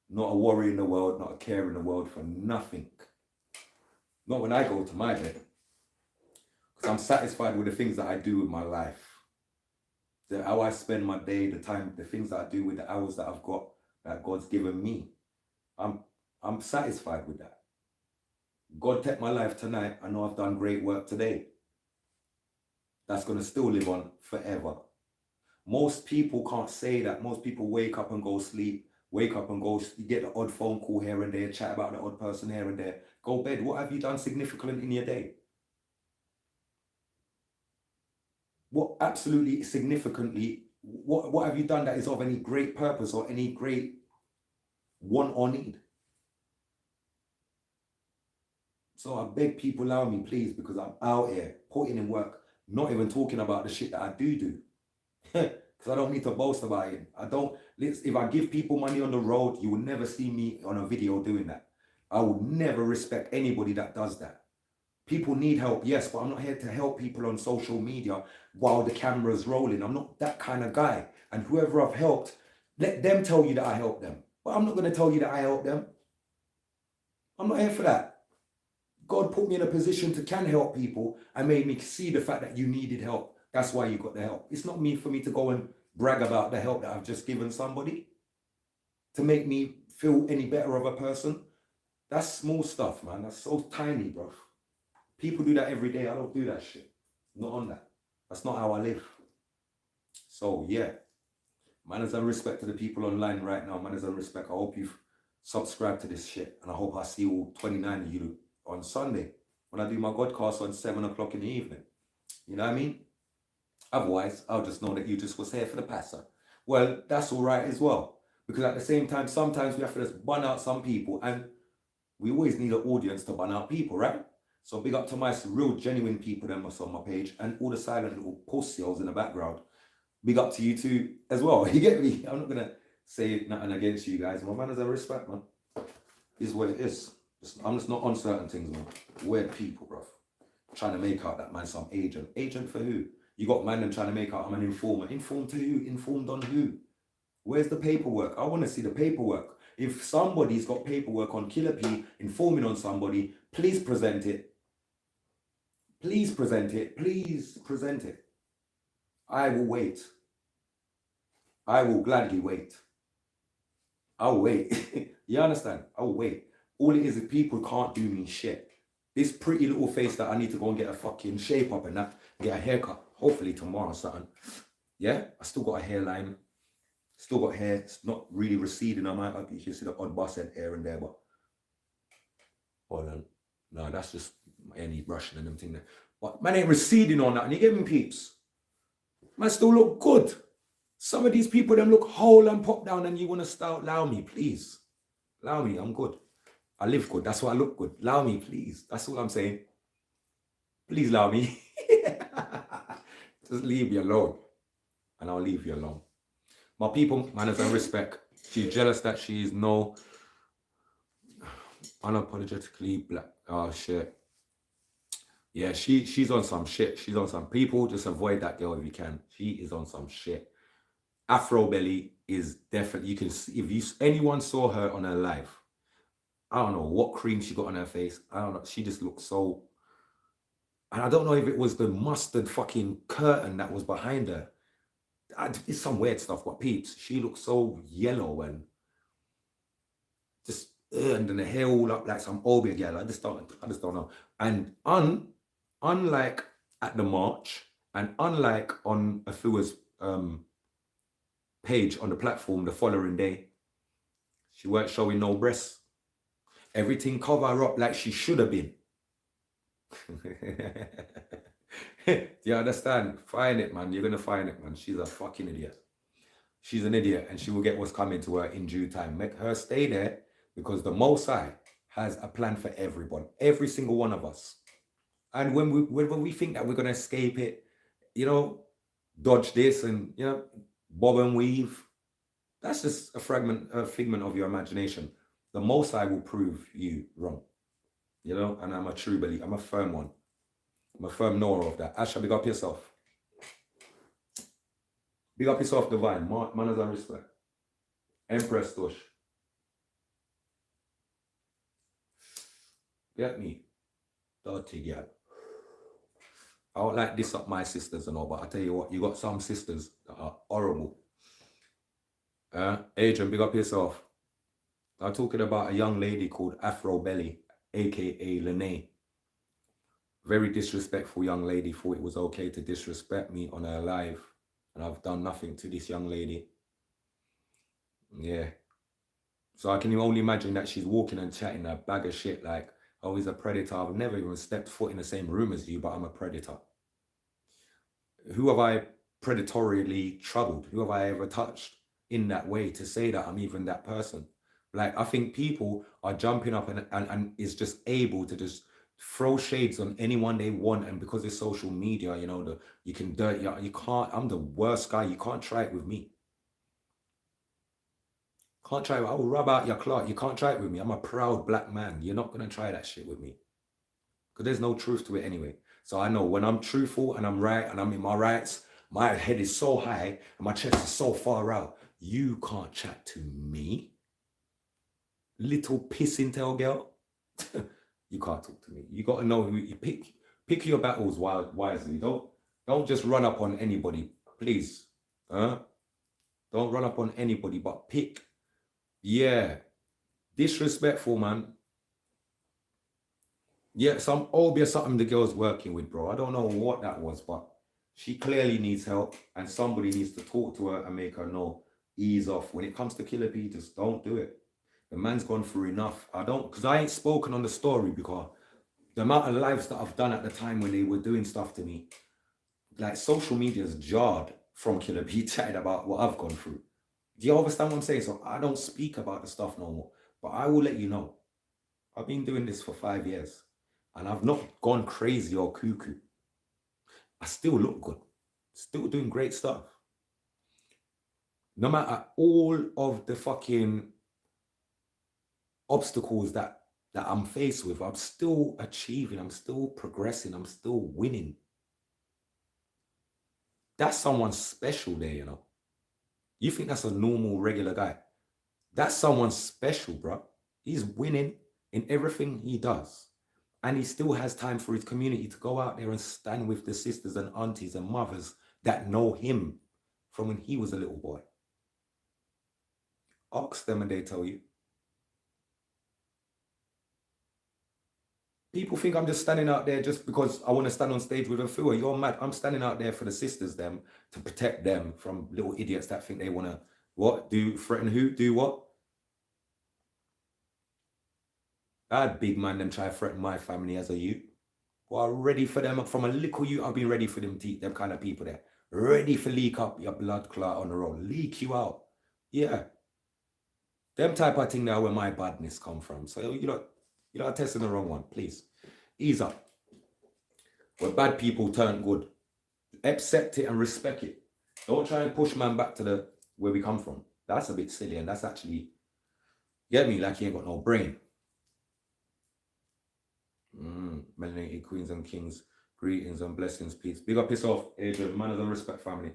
Not a worry in the world, not a care in the world for nothing. Not when I go to my bed. Because I'm satisfied with the things that I do with my life. how I spend my day, the time, the things that I do with the hours that I've got, that God's given me. I'm I'm satisfied with that. God take my life tonight. I know I've done great work today. That's gonna still live on forever. Most people can't say that. Most people wake up and go sleep, wake up and go, you get the odd phone call here and there, chat about the odd person here and there, go bed. What have you done significant in your day? What absolutely significantly, what have you done that is of any great purpose or any great want or need? So I beg people, allow me, please, because I'm out here putting in work, not even talking about the shit that I do. Because I don't need to boast about it. I don't, if I give people money on the road, you will never see me on a video doing that. I will never respect anybody that does that. People need help, yes, but I'm not here to help people on social media while the camera's rolling. I'm not that kind of guy. And whoever I've helped, let them tell you that I helped them. But I'm not going to tell you that I helped them. I'm not here for that. God put me in a position to can help people and made me see the fact that you needed help. That's why you got the help. It's not me for me to go and brag about the help that I've just given somebody to make me feel any better of a person. That's small stuff, man. That's so tiny, bro. People do that every day. I don't do that shit. Not on that. That's not how I live. So yeah, manners and respect to the people online right now. Manners and respect. I hope you've subscribed to this shit, and I hope I see all 29 of you on Sunday when I do my Godcast on 7 o'clock in the evening. You know what I mean? Otherwise, I'll just know that you just was here for the passer. Well, that's all right as well. Because at the same time, sometimes we have to just bun out some people, and we always need an audience to bun out people, right? So big up to my real genuine people that was on my page, and all the silent little pussies in the background. Big up to you too as well. You get me? I'm not gonna say nothing against you guys. My manners and respect, man. Is what it is. I'm just not on certain things, man. Weird people, bro. Trying to make out that man some agent. Agent for who? You got man them trying to make out I'm an informer. Informed to who? Informed on who? Where's the paperwork? I want to see the paperwork. If somebody's got paperwork on Killer P informing on somebody, please present it. Please present it. Please present it. I will wait. I will gladly wait. I'll wait. You understand? I'll wait. All it is people can't do me shit. This pretty little face that I need to go and get a fucking shape up and that, get a haircut, hopefully tomorrow or something. Yeah, I still got a hairline, still got hair. It's not really receding. You can see the odd bust head here and there, but hold on. No, that's just any brushing and them thing there. But man ain't receding on that, and you get me, peeps. Man still look good. Some of these people them look whole and pop down, and you want to start, allow me, please. Allow me, I'm good. I live good. That's why I look good. Allow me, please. That's all I'm saying. Please allow me. Just leave me alone. And I'll leave you alone. My people, manners and respect. She's jealous that she's no unapologetically black. Oh shit. Yeah, she's on some shit. She's on some people. Just avoid that girl if you can. She is on some shit. Afrobeli is definitely, you can see, if anyone saw her on her live, I don't know what cream she got on her face. I don't know. She just looks so, and I don't know if it was the mustard fucking curtain that was behind her. It's some weird stuff, but peeps, she looks so yellow and just, and then the hair all up like some old girl. I just don't know. And unlike at the march, and unlike on Afua's page on the platform the following day, she weren't showing no breasts. Everything cover her up like she should have been. Do you understand? Find it, man. You're gonna find it, man. She's a fucking idiot. She's an idiot, and she will get what's coming to her in due time. Make her stay there, because the Most High has a plan for everyone, every single one of us. And when we think that we're gonna escape it, you know, dodge this and, you know, bob and weave, that's just a figment of your imagination. The Most High will prove you wrong, you know. And I'm a true believer. I'm a firm one. I'm a firm knower of that. Asha, big up yourself. Big up yourself, divine. Manners and respect. Empress Tush. Get me. Dirty girl. I don't like this up my sisters and all, but I tell you what, you got some sisters that are horrible. Adrian, big up yourself. I'm talking about a young lady called Afrobeli, aka Lenae. Very disrespectful young lady. Thought it was okay to disrespect me on her live, and I've done nothing to this young lady. Yeah. So I can only imagine that she's walking and chatting a bag of shit like, oh, he's a predator. I've never even stepped foot in the same room as you, but I'm a predator. Who have I predatorily troubled? Who have I ever touched in that way to say that I'm even that person? Like, I think people are jumping up and is just able to just throw shades on anyone they want. And because it's social media, you know, you can dirt, you can't, I'm the worst guy. You can't try it with me. Can't try it. I will rub out your clock. You can't try it with me. I'm a proud black man. You're not going to try that shit with me. Because there's no truth to it anyway. So I know when I'm truthful and I'm right and I'm in my rights, my head is so high and my chest is so far out. You can't chat to me. Little pissing tail girl. You can't talk to me. You got to know who you pick. Pick your battles wisely. Don't just run up on anybody. Please. Don't run up on anybody, but pick. Yeah. Disrespectful, man. Yeah, some obvious something the girl's working with, bro. I don't know what that was, but she clearly needs help and somebody needs to talk to her and make her know, ease off. When it comes to Killer B, just don't do it. The man's gone through enough. Because I ain't spoken on the story because the amount of lives that I've done at the time when they were doing stuff to me, like social media's jarred from Killer B chatting about what I've gone through. Do you understand what I'm saying? So I don't speak about the stuff no more, but I will let you know. I've been doing this for 5 years and I've not gone crazy or cuckoo. I still look good, still doing great stuff. No matter all of the fucking obstacles that I'm faced with, I'm still achieving, I'm still progressing, I'm still winning. That's someone special there, you know. You think that's a normal, regular guy? That's someone special, bro. He's winning in everything he does. And he still has time for his community to go out there and stand with the sisters and aunties and mothers that know him from when he was a little boy. Ask them and they tell you. People think I'm just standing out there just because I want to stand on stage with a fool. You're mad. I'm standing out there for the sisters, them, to protect them from little idiots that think they want to, what? Do, threaten who? Do what? I had big man them try to threaten my family as a youth. Well, ready for them. From a little youth, I've been ready for them kind of people there. Ready for leak up your blood clot on the road. Leak you out. Yeah. Them type of thing now where my badness come from. So you're not testing the wrong one, please. Ease up. Where bad people turn good. Accept it and respect it. Don't try and push man back to where we come from. That's a bit silly and that's actually, get me, like you ain't got no brain. Melanated queens and kings, greetings and blessings, peace. Big up yourself, Adrian. Manners and respect, family.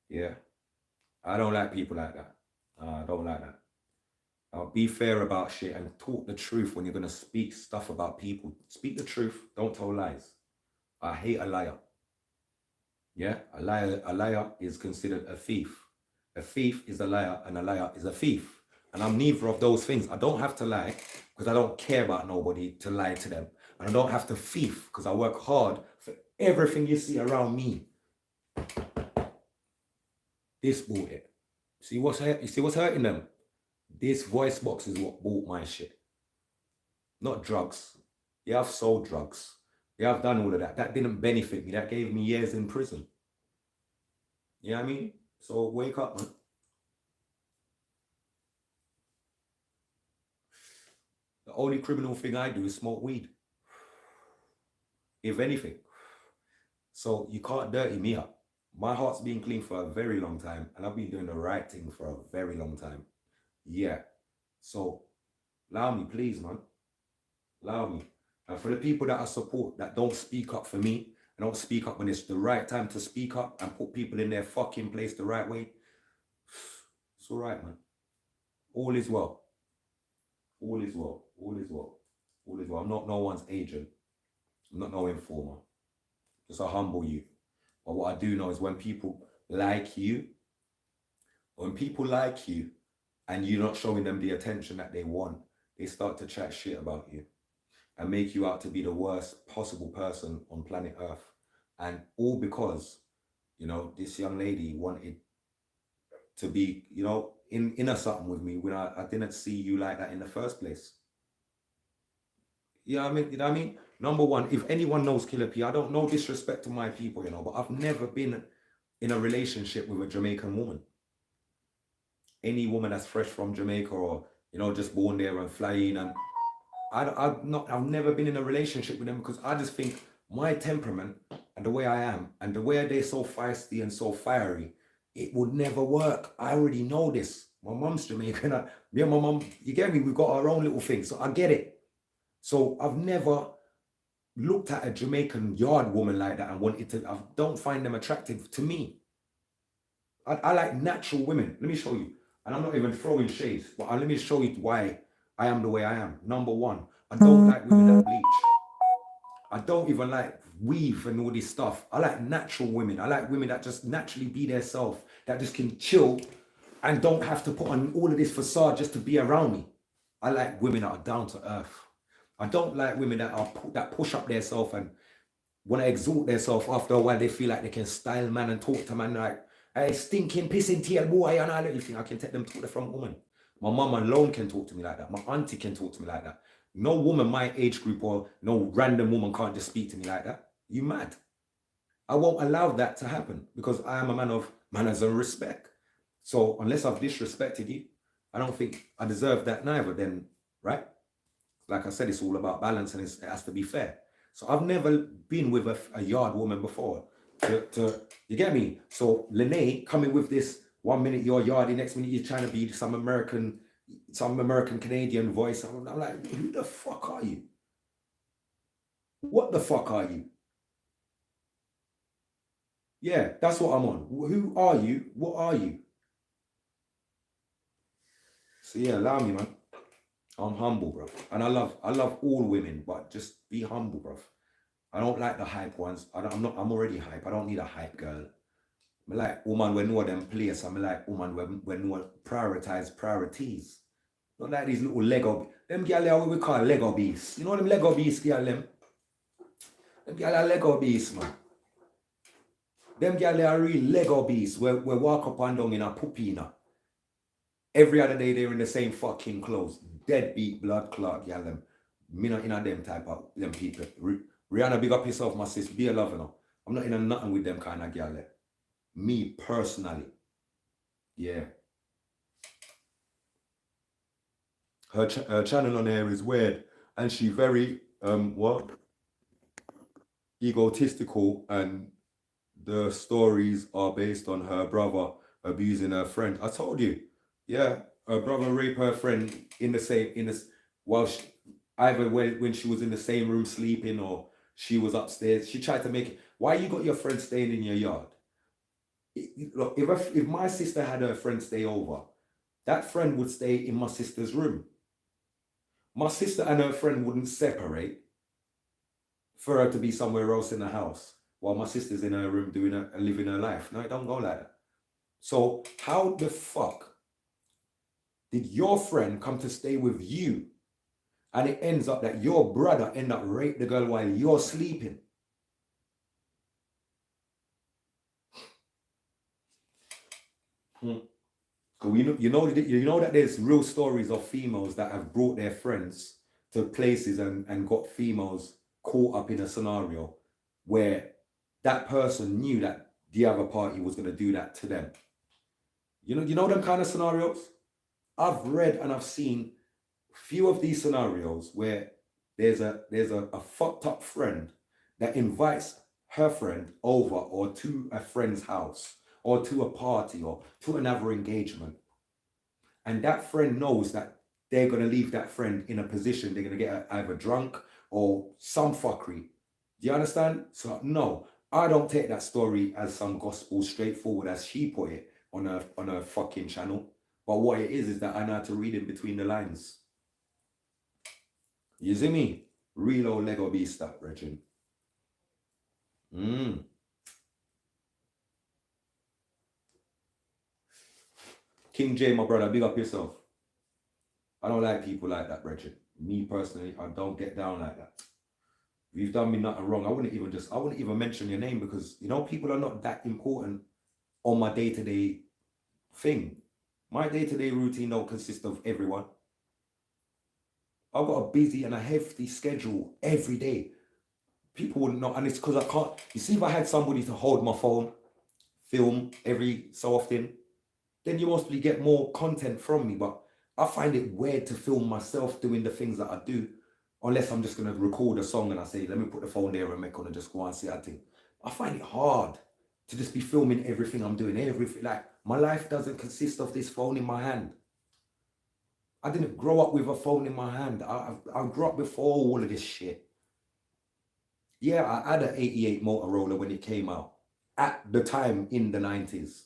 Yeah. I don't like people like that. I don't like that. I'll be fair about shit and talk the truth when you're going to speak stuff about people. Speak the truth. Don't tell lies. I hate a liar. Yeah? A liar is considered a thief. A thief is a liar and a liar is a thief. And I'm neither of those things. I don't have to lie because I don't care about nobody to lie to them. And I don't have to thief because I work hard for everything you see around me. This bought it. You see what's hurting them? This voice box is what bought my shit. Not drugs. Yeah, I've sold drugs. Yeah, I've done all of that. That didn't benefit me. That gave me years in prison. You know what I mean? So wake up, man. The only criminal thing I do is smoke weed. If anything. So you can't dirty me up. My heart's been clean for a very long time and I've been doing the right thing for a very long time. Yeah. So allow me, please, man. Allow me. And for the people that I support that don't speak up for me and don't speak up when it's the right time to speak up and put people in their fucking place the right way, it's all right, man. All is well. All is well. All is well. All is well. I'm not no one's agent. I'm not no informer. Just a humble youth. But what I do know is when people like you, when people like you and you're not showing them the attention that they want, they start to chat shit about you and make you out to be the worst possible person on planet Earth. And all because, this young lady wanted to be, in a something with me when I didn't see you like that in the first place. You know what I mean? You know what I mean? Number one, if anyone knows Killer P, I don't know disrespect to my people, but I've never been in a relationship with a Jamaican woman. Any woman that's fresh from Jamaica or, just born there and flying, and I've never been in a relationship with them because I just think my temperament and the way I am and the way they're so feisty and so fiery, it would never work. I already know this. My mom's Jamaican. Me and my mom, you get me? We've got our own little thing. So I get it. So I've never looked at a Jamaican yard woman like that and wanted to, I don't find them attractive to me. I like natural women. Let me show you. And I'm not even throwing shades, but let me show you why I am the way I am. Number one, I don't like women that bleach. I don't even like weave and all this stuff. I like natural women. I like women that just naturally be their self, that just can chill and don't have to put on all of this facade just to be around me. I like women that are down to earth. I don't like women that push up themselves and want to exalt themselves. After a while, they feel like they can style man and talk to man like, hey, stinking, pissing tail boy, and all that. You think I can take them to the front woman? My mum alone can talk to me like that. My auntie can talk to me like that. No woman my age group or no random woman can't just speak to me like that. You mad? I won't allow that to happen because I am a man of manners and respect. So unless I've disrespected you, I don't think I deserve that neither then, right? Like I said, it's all about balance and it has to be fair. So I've never been with a yard woman before. You get me? So lenae coming with this 1 minute you're yardy, next minute you're trying to be some American Canadian voice. I'm like, who the fuck are you? What the fuck are you? Yeah, that's what I'm on. Who are you? What are you? So yeah, allow me, man. I'm humble, bro. And I love all women, but just be humble, bro. I don't like the hype ones. I'm already hype. I don't need a hype girl. I like woman when know them place. I'm like woman when know prioritize priorities. Not like these little Lego. Them girl are what we call Lego beasts. You know them Lego beasts girl them? Them girl are Lego beasts, man. Them girl are real Lego beasts. We walk up and down in a pupina. Every other day they're in the same fucking clothes. Deadbeat blood clot, girl them. Me not in a them type of them people. Rihanna, big up yourself, my sis. Be a lover now. I'm not in a nothing with them kind of girl there. Me personally. Yeah. Her channel on there is weird. And she very, egotistical, and the stories are based on her brother abusing her friend. I told you. Yeah. Her brother raped her friend either when she was in the same room sleeping or she was upstairs. She tried to make it. Why you got your friend staying in your yard? Look, if my sister had her friend stay over, that friend would stay in my sister's room. My sister and her friend wouldn't separate for her to be somewhere else in the house while my sister's in her room living her life. No, it don't go like that. So how the fuck did your friend come to stay with you and it ends up that your brother end up rape the girl while you're sleeping? So you know that there's real stories of females that have brought their friends to places and got females caught up in a scenario where that person knew that the other party was going to do that to them. You know them kind of scenarios? I've read and I've seen few of these scenarios where there's a fucked up friend that invites her friend over or to a friend's house or to a party or to another engagement. And that friend knows that they're going to leave that friend in a position they're going to get either drunk or some fuckery. Do you understand? So no, I don't take that story as some gospel straightforward as she put it on her fucking channel. But what it is that I know how to read in between the lines. You see me? Real old Lego beast that, Regin. King J, my brother, big up yourself. I don't like people like that, Bridget. Me personally, I don't get down like that. If you've done me nothing wrong, I wouldn't even mention your name, because people are not that important on my day-to-day thing. My day-to-day routine don't consist of everyone. I've got a busy and a hefty schedule every day. People wouldn't know, and it's because I can't. You see, if I had somebody to hold my phone, film every so often, then you mostly get more content from me. But I find it weird to film myself doing the things that I do, unless I'm just going to record a song and I say, let me put the phone there and make on and just go and see that thing. I find it hard to just be filming everything I'm doing, everything. Like, my life doesn't consist of this phone in my hand. I didn't grow up with a phone in my hand. I grew up before all of this shit. Yeah, I had an 88 Motorola when it came out. At the time, in the 90s.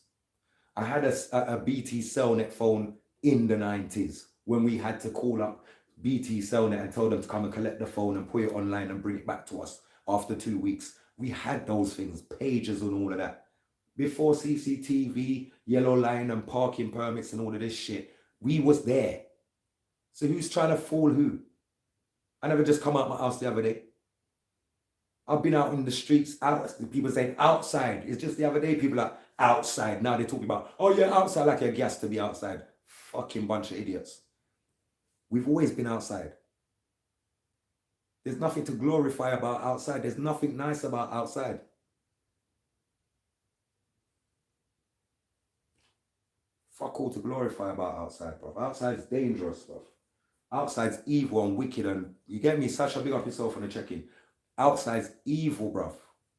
I had a BT Cellnet phone in the 90s, when we had to call up BT Cellnet and tell them to come and collect the phone and put it online and bring it back to us after 2 weeks. We had those things, pages and all of that. Before CCTV, yellow line and parking permits and all of this shit, we was there. So who's trying to fool who? I never just come out my house the other day. I've been out in the streets, people saying outside. It's just the other day, people are outside. Now they're talking about, oh yeah, outside, like you're gassed to be outside. Fucking bunch of idiots. We've always been outside. There's nothing to glorify about outside. There's nothing nice about outside. Fuck all to glorify about outside, bro. Outside is dangerous, bro. Outside's evil and wicked, and you get me? Sasha, big up yourself on the check-in. Outside's evil, bruv.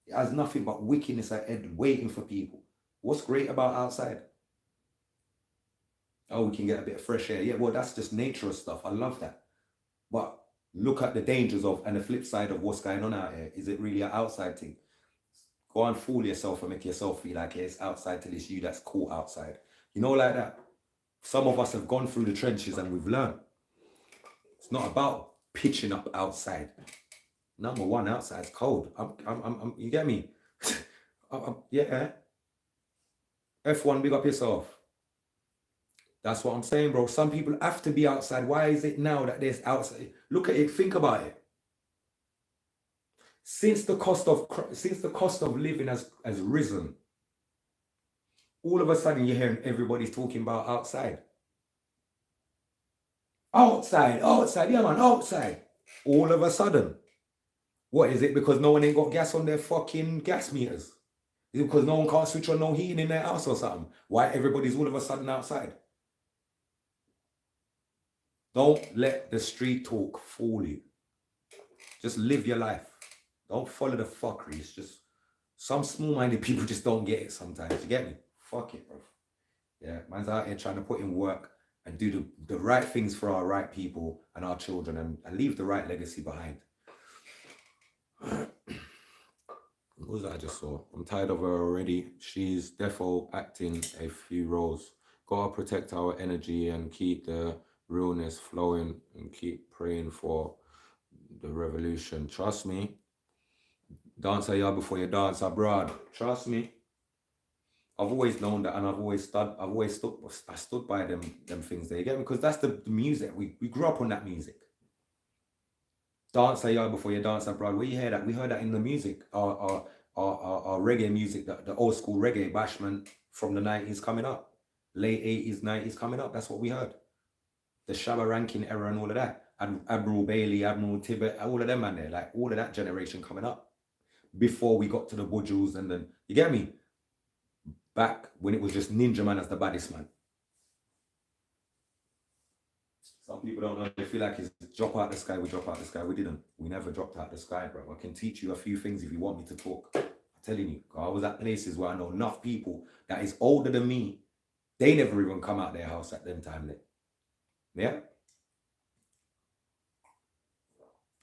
It has nothing but wickedness ahead waiting for people. What's great about outside? Oh, we can get a bit of fresh air. Yeah, well, that's just nature stuff. I love that. But look at the dangers of, and the flip side of what's going on out here. Is it really an outside thing? Go and fool yourself and make yourself feel like it's outside till it's you that's caught outside. Like that. Some of us have gone through the trenches and we've learned. It's not about pitching up outside. Number one, outside's cold. You get me? Yeah. F1, big up yourself. That's what I'm saying, bro. Some people have to be outside. Why is it now that there's outside? Look at it. Think about it. Since the cost of living has risen, all of a sudden you're hearing everybody's talking about outside. Outside, yeah man, outside. All of a sudden. What is it? Because no one ain't got gas on their fucking gas meters? Is it because no one can't switch on no heating in their house or something? Why everybody's all of a sudden outside? Don't let the street talk fool you. Just live your life. Don't follow the fuckery. It's just some small-minded people just don't get it sometimes. You get me? Fuck it, bro. Yeah, man's out here trying to put in work and do the right things for our right people and our children, and leave the right legacy behind. What was that I just saw? I'm tired of her already. She's defo acting a few roles. Gotta protect our energy and keep the realness flowing and keep praying for the revolution. Trust me. Dance a year before you dance abroad. Trust me. I've always known that, and I stood by them things there, you get me? Because that's the music. We grew up on that music. Dance a year before you dance abroad. Where you hear that? We heard that in the music. Our reggae music, the old school reggae bashment from the 90s coming up. Late 80s, 90s coming up. That's what we heard. The Shabba Rankin era and all of that. And Afrobeli, Admiral Tibet, all of them, man, there. Like, all of that generation coming up. Before we got to the Budjus, and then, you get me? Back when it was just Ninja Man as the baddest man. Some people don't know. They feel like it's drop out the sky. We drop out the sky. We didn't. We never dropped out the sky, bro. I can teach you a few things if you want me to talk. I'm telling you. I was at places where I know enough people that is older than me. They never even come out their house at them time. Yeah?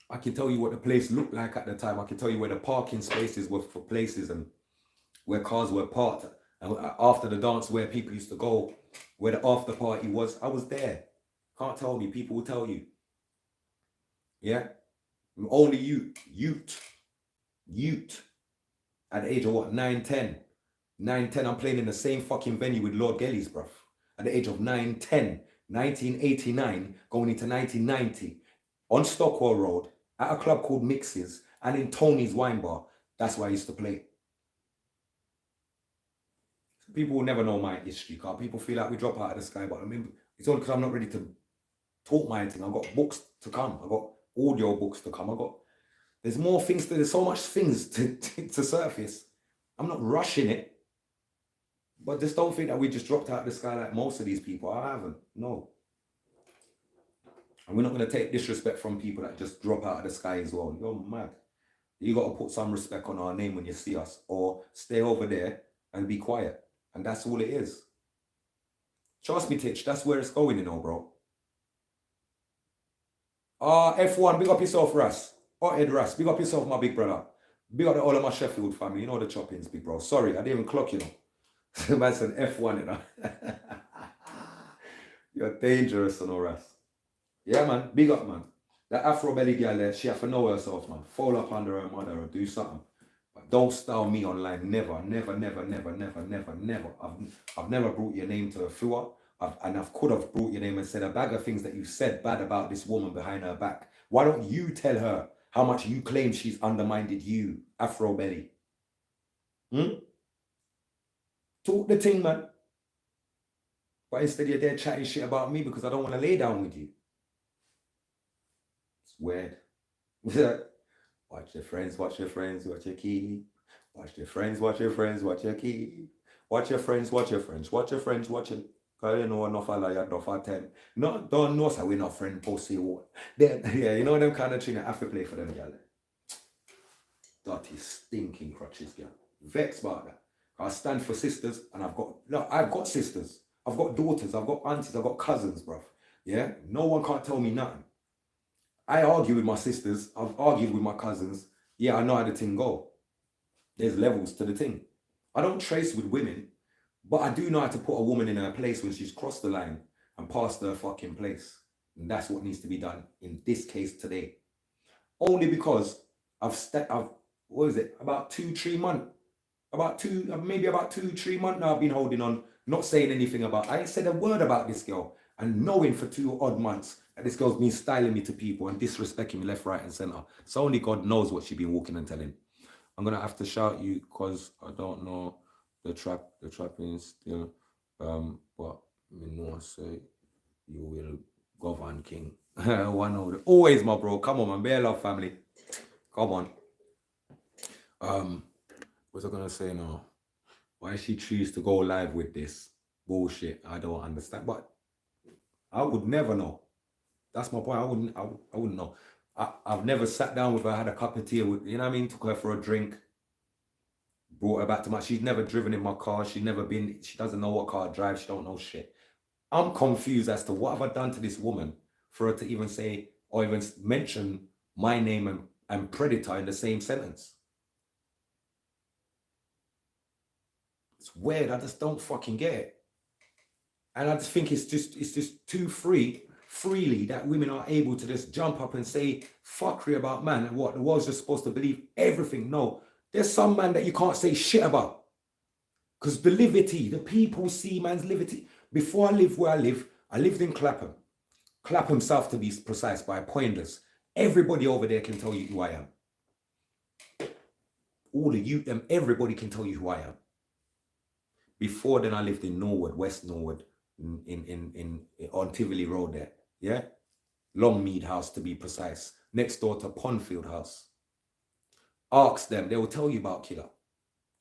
I can tell you what the place looked like at the time. I can tell you where the parking spaces were for places and where cars were parked. And after the dance, where people used to go, where the after party was, I was there. Can't tell me. People will tell you. Yeah? I'm only youth. At the age of what? 9, 10. 9, 10, I'm playing in the same fucking venue with Lord Gellies, bruv. at the age of 9, 10, 1989, going into 1990, on Stockwell Road, at a club called Mixes, and in Tony's Wine Bar. That's where I used to play. People will never know my history, because people feel like we drop out of the sky, but I mean, it's only because I'm not ready to talk my thing. I've got books to come. I've got audio books to come. There's more things, there's so much things to surface. I'm not rushing it. But just don't think that we just dropped out of the sky like most of these people. I haven't. No. And we're not going to take disrespect from people that just drop out of the sky as well. You're mad. You got to put some respect on our name when you see us, or stay over there and be quiet. And that's all it is. Trust me, Titch, that's where it's going, you know, bro. F1, big up yourself, Russ. Ed Russ, big up yourself, my big brother. Big up all of my Sheffield family. You know the choppings, big bro. Sorry, I didn't even clock, you know. That's an F1, you know. You're dangerous and all, Russ. Yeah, man, big up, man. That Afrobeli girl there, she have to know herself, man. Fall up under her mother or do something. But don't style me online. Never, never, never, never, never, never, never. I've never brought your name to a floor. And I could have brought your name and said a bag of things that you said bad about this woman behind her back. Why don't you tell her how much you claim she's undermined you, Afrobeli? Talk the thing, man. But instead you're there chatting shit about me because I don't want to lay down with you. It's weird. Watch your friends, watch your friends, watch your key. Watch your friends, watch your friends, watch your key. Watch your friends, watch your friends, watch your friends, watch your... Because you know enough I lie, enough I tell. No, don't know so we're not friend pussy what. Yeah, you know them kind of thing I have to play for them, girl. Dirty, stinking crutches, girl. Vexed about that. I stand for sisters, and I've got sisters. I've got daughters, I've got aunties, I've got cousins, bruv. Yeah? No one can't tell me nothing. I argue with my sisters, I've argued with my cousins. Yeah, I know how the thing go. There's levels to the thing. I don't trace with women, but I do know how to put a woman in her place when she's crossed the line and passed her fucking place. And that's what needs to be done in this case today. Only because what is it, about 2-3 months, maybe about 2-3 months now I've been holding on, not saying anything about, I ain't said a word about this girl, and knowing for 2 odd months that this girl's been styling me to people and disrespecting me left, right, and center. So only God knows what she's been walking and telling. I'm gonna have to shout you because I don't know the trapping still. But me know I say you will govern king. One of the always, my bro. Come on, man. Bear love, family. Come on. What's I gonna say now? Why she choose to go live with this bullshit? I don't understand. But I would never know. That's my point. I wouldn't know. I've never sat down with her, had a cup of tea with, you know what I mean? Took her for a drink, brought her back to she's never driven in my car. She doesn't know what car I drive. She don't know shit. I'm confused as to what have I done to this woman for her to even say or even mention my name and predator in the same sentence. It's weird. I just don't fucking get it. And I just think it's just too freely that women are able to just jump up and say fuckery about man and what the world's just supposed to believe everything. No, there's some man that you can't say shit about. Because the livity, the people see man's livity. Before I lived where I lived in Clapham. Clapham South to be precise, by Poinders. Everybody over there can tell you who I am. All of you, everybody can tell you who I am. Before then I lived in Norwood, West Norwood, on Tivoli Road there. Yeah? Longmead House to be precise. Next door to Pondfield House. Ask them, they will tell you about Killer.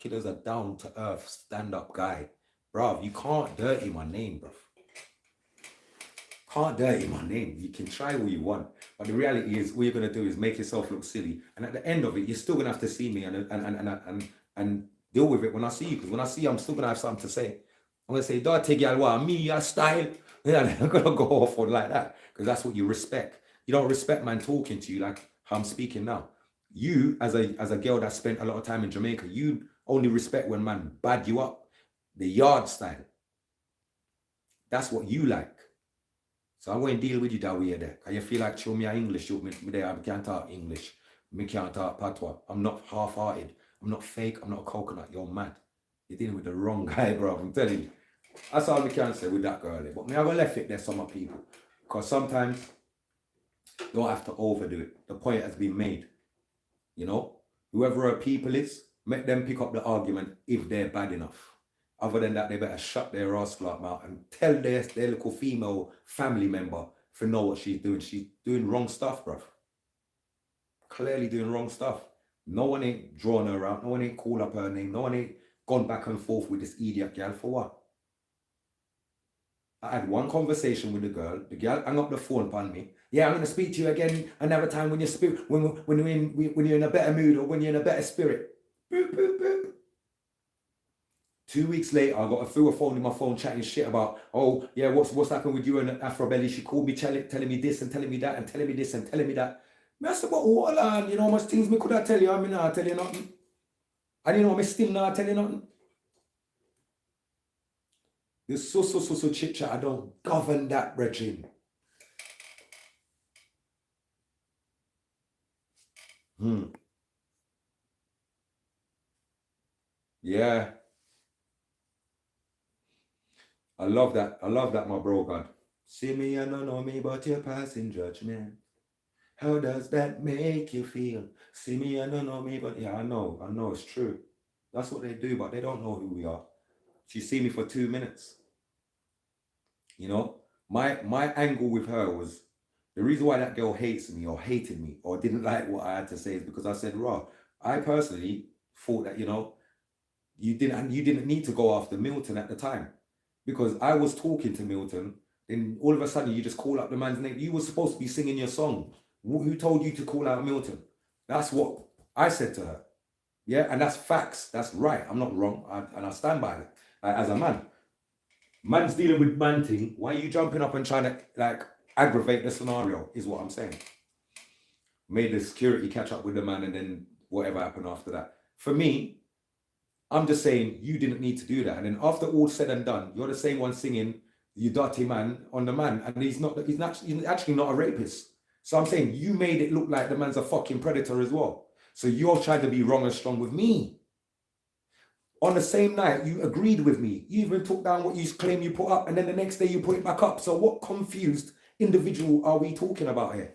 Killer's a down-to-earth, stand-up guy. Bruv, you can't dirty my name, bruv. Can't dirty my name. You can try all you want. But the reality is, all you're going to do is make yourself look silly. And at the end of it, you're still going to have to see me and deal with it when I see you. Because when I see you, I'm still going to have something to say. I'm going to say, don't take y'all me, your style. Yeah, I'm going to go off on like that. Because that's what you respect. You don't respect man talking to you like how I'm speaking now. You, as a girl that spent a lot of time in Jamaica, you only respect when man bad you up. The yard style. That's what you like. So I'm going to deal with you that way there. Can you feel like show me English? Show me there. I can't talk English. I can't talk patois. I'm not half-hearted. I'm not fake. I'm not a coconut. You're mad. You're dealing with the wrong guy, bro. I'm telling you. That's all we can say with that girl. But me, I gonna left it there, some people. Because sometimes you don't have to overdo it. The point has been made. You know? Whoever her people is, make them pick up the argument if they're bad enough. Other than that, they better shut their ass flat mouth and tell their little female family member to know what she's doing. She's doing wrong stuff, bruv. Clearly doing wrong stuff. No one ain't drawn her out. No one ain't called up her name. No one ain't gone back and forth with this idiot girl for what? I had one conversation with the girl. The girl hung up the phone upon me. Yeah, I'm going to speak to you again another time when you're in a better mood or when you're in a better spirit. Boop, boop, boop. 2 weeks later, I got a through a phone in my phone chatting shit about, oh, yeah, what's happened with you and Afrobeli? She called me telling me this and telling me that and telling me this and telling me that. I said, but hold on, you know how much things me could I tell you? I mean, I tell you nothing. I didn't know me still not tell you nothing. This so chit chat, I don't govern that, brethren. Yeah. I love that. I love that, my bro, God. See me, you don't know me, but you're passing judgment. How does that make you feel? See me, you don't know me, but yeah, I know, it's true. That's what they do, but they don't know who we are. She see me for 2 minutes. You know, my angle with her was the reason why that girl hates me or hated me or didn't like what I had to say is because I said, raw. I personally thought that, you know, you didn't need to go after Milton at the time. Because I was talking to Milton, then all of a sudden you just call out the man's name. You were supposed to be singing your song. Who told you to call out Milton? That's what I said to her. Yeah, and that's facts. That's right. I'm not wrong. And I stand by it. As a man. Man's dealing with man thing. Why are you jumping up and trying to like aggravate the scenario? Is what I'm saying. Made the security catch up with the man and then whatever happened after that. For me, I'm just saying you didn't need to do that. And then after all said and done, you're the same one singing you dirty man on the man. And he's actually not a rapist. So I'm saying you made it look like the man's a fucking predator as well. So you're trying to be wrong and strong with me. On the same night, you agreed with me. You even took down what you claim you put up, and then the next day you put it back up. So what confused individual are we talking about here?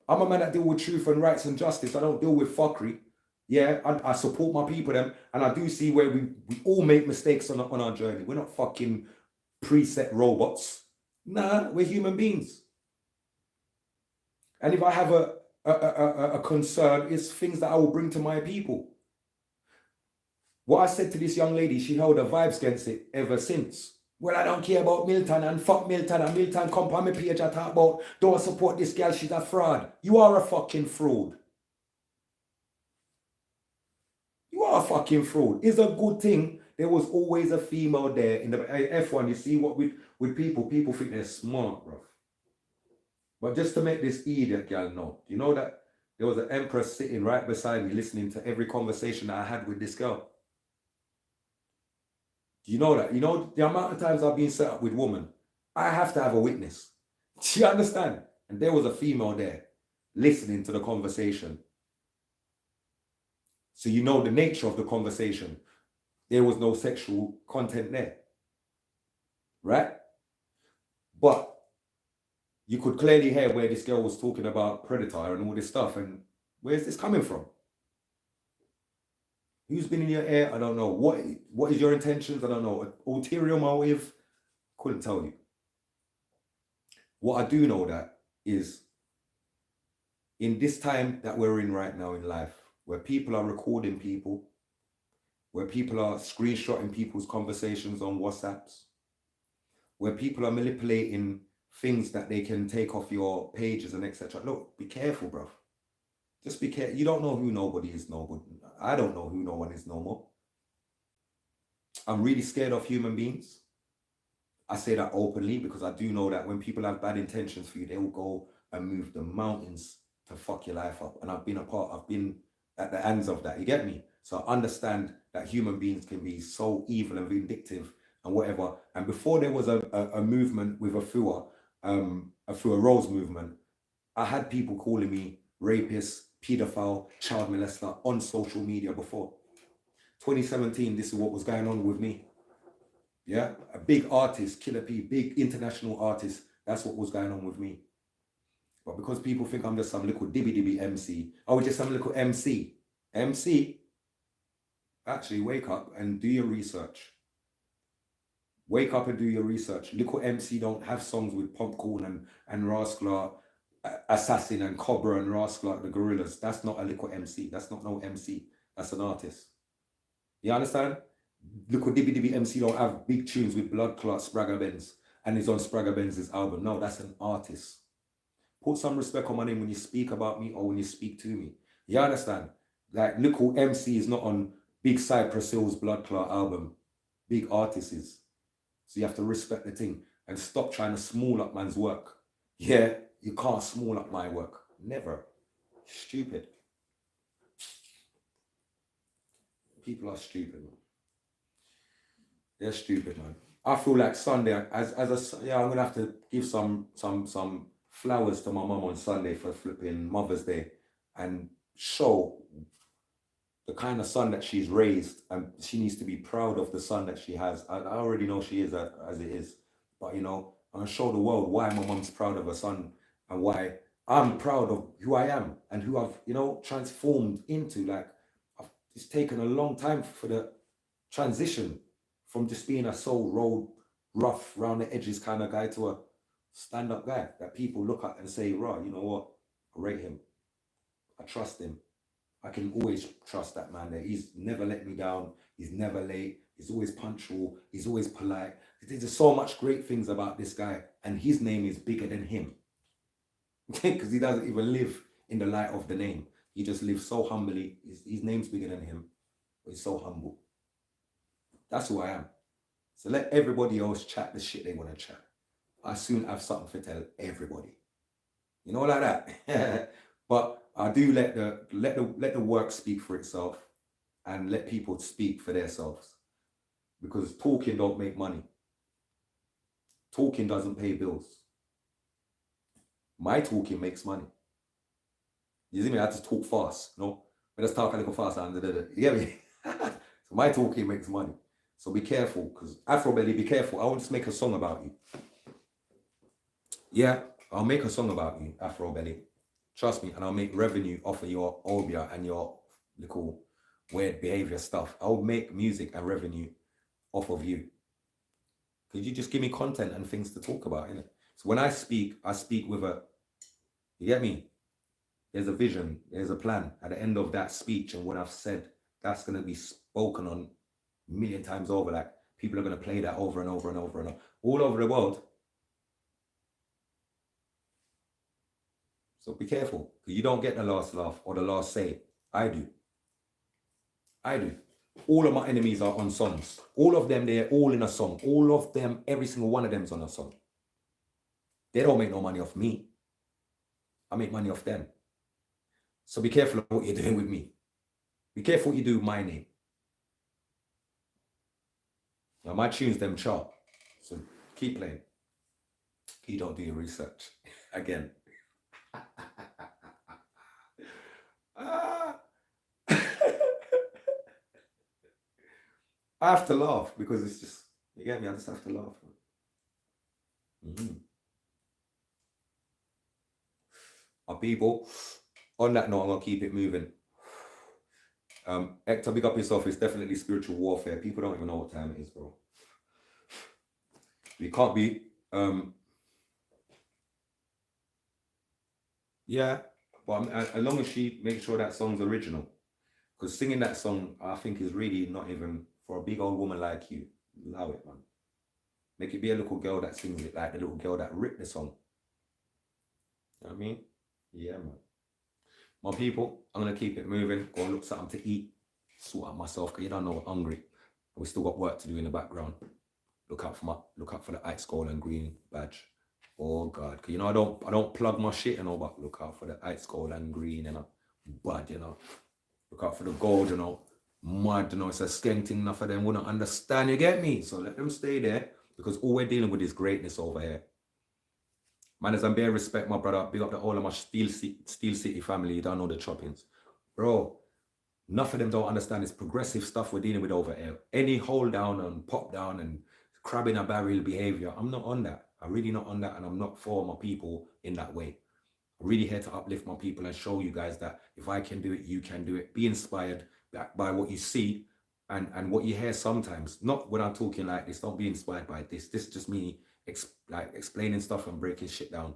I'm a man that deal with truth and rights and justice. I don't deal with fuckery. Yeah, I support my people, them, and I do see where we all make mistakes on our journey. We're not fucking preset robots. Nah, we're human beings. And if I have a concern, it's things that I will bring to my people. What I said to this young lady, she held her vibes against it ever since. Well, I don't care about Milton and fuck Milton and Milton come on my page and talk about don't support this girl, she's a fraud. You are a fucking fraud. You are a fucking fraud. It's a good thing there was always a female there in the F1. You see what with people think they're smart, bro. But just to make this idiot girl know, you know that there was an empress sitting right beside me listening to every conversation that I had with this girl. You know that? You know the amount of times I've been set up with women, I have to have a witness. Do you understand? And there was a female there listening to the conversation. So you know the nature of the conversation. There was no sexual content there. Right? But you could clearly hear where this girl was talking about predator and all this stuff. And where's this coming from? Who's been in your ear? I don't know. What is your intentions? I don't know. Ulterior motive? Couldn't tell you. What I do know that is in this time that we're in right now in life, where people are recording people, where people are screenshotting people's conversations on WhatsApps, where people are manipulating things that they can take off your pages and etc. Look, be careful, bro. Just be careful. You don't know who nobody is no good. I don't know who no one is no more. I'm really scared of human beings. I say that openly because I do know that when people have bad intentions for you, they will go and move the mountains to fuck your life up. And I've been at the ends of that. You get me? So I understand that human beings can be so evil and vindictive and whatever. And before there was a movement with Afua Rose movement, I had people calling me rapist, pedophile, child molester on social media before. 2017, this is what was going on with me. Yeah, a big artist, Killer P, big international artist. That's what was going on with me. But because people think I'm just some little dibby dibby MC, I was just some little MC. MC, actually wake up and do your research. Wake up and do your research. Little MC don't have songs with Popcorn and Rasclar, Assassin and Cobra and Rasclar, the Gorillas. That's not a little MC. That's not no MC. That's an artist. You understand? Little Dibby Dibby MC don't have big tunes with Blood Clot, Spragga Benz, and he's on Spragga Benz's album. No, that's an artist. Put some respect on my name when you speak about me or when you speak to me. You understand? Like, little MC is not on Big Cypress Hill's Blood Clot album. Big artist is. So you have to respect the thing and stop trying to small up man's work. Yeah, you can't small up my work. Never. Stupid. People are stupid, man. They're stupid, man. I feel like Sunday, I'm gonna have to give some flowers to my mum on Sunday for flipping Mother's Day and show the kind of son that she's raised, and she needs to be proud of the son that she has. I already know she is as it is, but you know, I'm gonna show the world why my mum's proud of her son and why I'm proud of who I am and who I've, you know, transformed into. Like, it's taken a long time for the transition from just being a soul road rough round the edges kind of guy to a stand-up guy that people look at and say, "Raw, you know what? I rate him. I trust him. I can always trust that man there. He's never let me down. He's never late. He's always punctual. He's always polite." There's so much great things about this guy, and his name is bigger than him. Because he doesn't even live in the light of the name. He just lives so humbly. His name's bigger than him, but he's so humble. That's who I am. So let everybody else chat the shit they want to chat. I soon have something to tell everybody. You know, like that. But I do let the work speak for itself and let people speak for themselves. Because talking don't make money. Talking doesn't pay bills. My talking makes money. You see me? I have to talk fast, no? But let's talk a little faster. You get me? So my talking makes money. So be careful, because Afrobeli, be careful. I want to make a song about you. Yeah, I'll make a song about you, Afrobeli. Trust me, and I'll make revenue off of your obia and your little weird behavior stuff. I'll make music and revenue off of you. Could you just give me content and things to talk about, innit? So when I speak with a, you get me? There's a vision, there's a plan. At the end of that speech and what I've said, that's going to be spoken on a million times over. Like, people are going to play that over and over and over and over, all over the world. So be careful, because you don't get the last laugh or the last say. I do. I do. All of my enemies are on songs. All of them, they're all in a song. All of them, every single one of them is on a song. They don't make no money off me. I make money off them. So be careful of what you're doing with me. Be careful what you do with my name. Now, my tunes, them chart. So keep playing. You don't do your research. Again. I have to laugh because it's just, you get me? I just have to laugh. My people, on that note, I'm going to keep it moving. Hector, big up yourself. It's definitely spiritual warfare. People don't even know what time it is, bro. We can't be, yeah, but as long as she makes sure that song's original. Because singing that song, I think, is really not even for a big old woman like you. Allow it, man. Make it be a little girl that sings it, like the little girl that ripped the song. You know what I mean? Yeah, man. My people, I'm going to keep it moving. Go and look something to eat. Sort out myself, because you don't know I'm hungry. We still got work to do in the background. Look out for the ice gold and green badge. Oh God, because you know I don't plug my shit, you know, but look out for the ice gold and green, you know, bad, you know. Look out for the gold, you know, mud, you know. It's a skank thing. Enough of them wouldn't understand. You get me? So let them stay there, because all we're dealing with is greatness over here. Man, as I'm bare respect, my brother. Big up the all of my Steel City family. You don't know the choppings, bro. Enough of them don't understand this progressive stuff we're dealing with over here. Any hold down and pop down and crab in a barrel behavior. I'm not on that. I'm really not on that, and I'm not for my people in that way. I'm really here to uplift my people and show you guys that if I can do it, you can do it. Be inspired by what you see and what you hear sometimes. Not when I'm talking like this, don't be inspired by this. This is just me like explaining stuff and breaking shit down.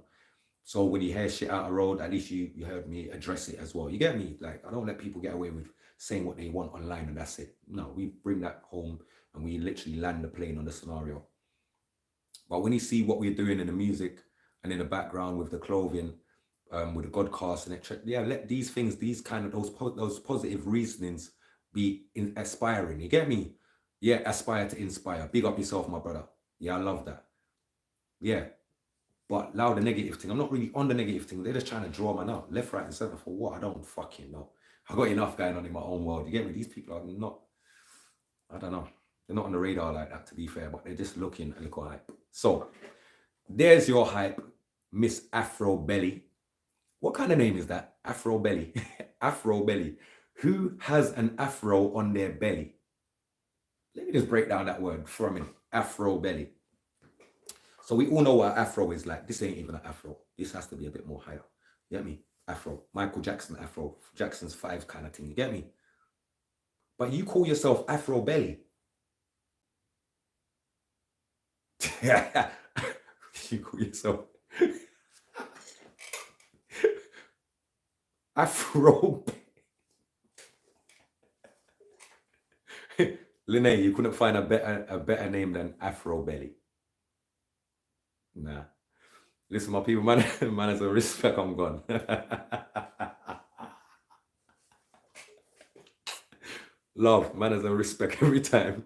So when you hear shit out of road, at least you heard me address it as well. You get me? Like, I don't let people get away with saying what they want online and that's it. No, we bring that home and we literally land the plane on the scenario. But when you see what we're doing in the music and in the background with the clothing, with the Godcast and etc., yeah, let these things, these kind of those positive reasonings be aspiring. You get me? Yeah, aspire to inspire. Big up yourself, my brother. Yeah, I love that. Yeah. But now the negative thing, I'm not really on the negative thing. They're just trying to draw man out, left, right, and center for what? I don't fucking know. I got enough going on in my own world. You get me? These people are not, I don't know. They're not on the radar like that, to be fair, but they're just looking a little hype. So there's your hype, Miss Afrobeli. What kind of name is that? Afrobeli. Afrobeli. Who has an afro on their belly? Let me just break down that word for a minute. Afrobeli. So we all know what afro is like. This ain't even an afro. This has to be a bit more higher. You get me? Afro. Michael Jackson afro. Jackson's 5 kind of thing. You get me? But you call yourself Afrobeli. You call yourself Afro. Lenae, you couldn't find a better name than Afrobeli. Nah. Listen, my people, man, man has a respect, I'm gone. Love, man has a respect every time.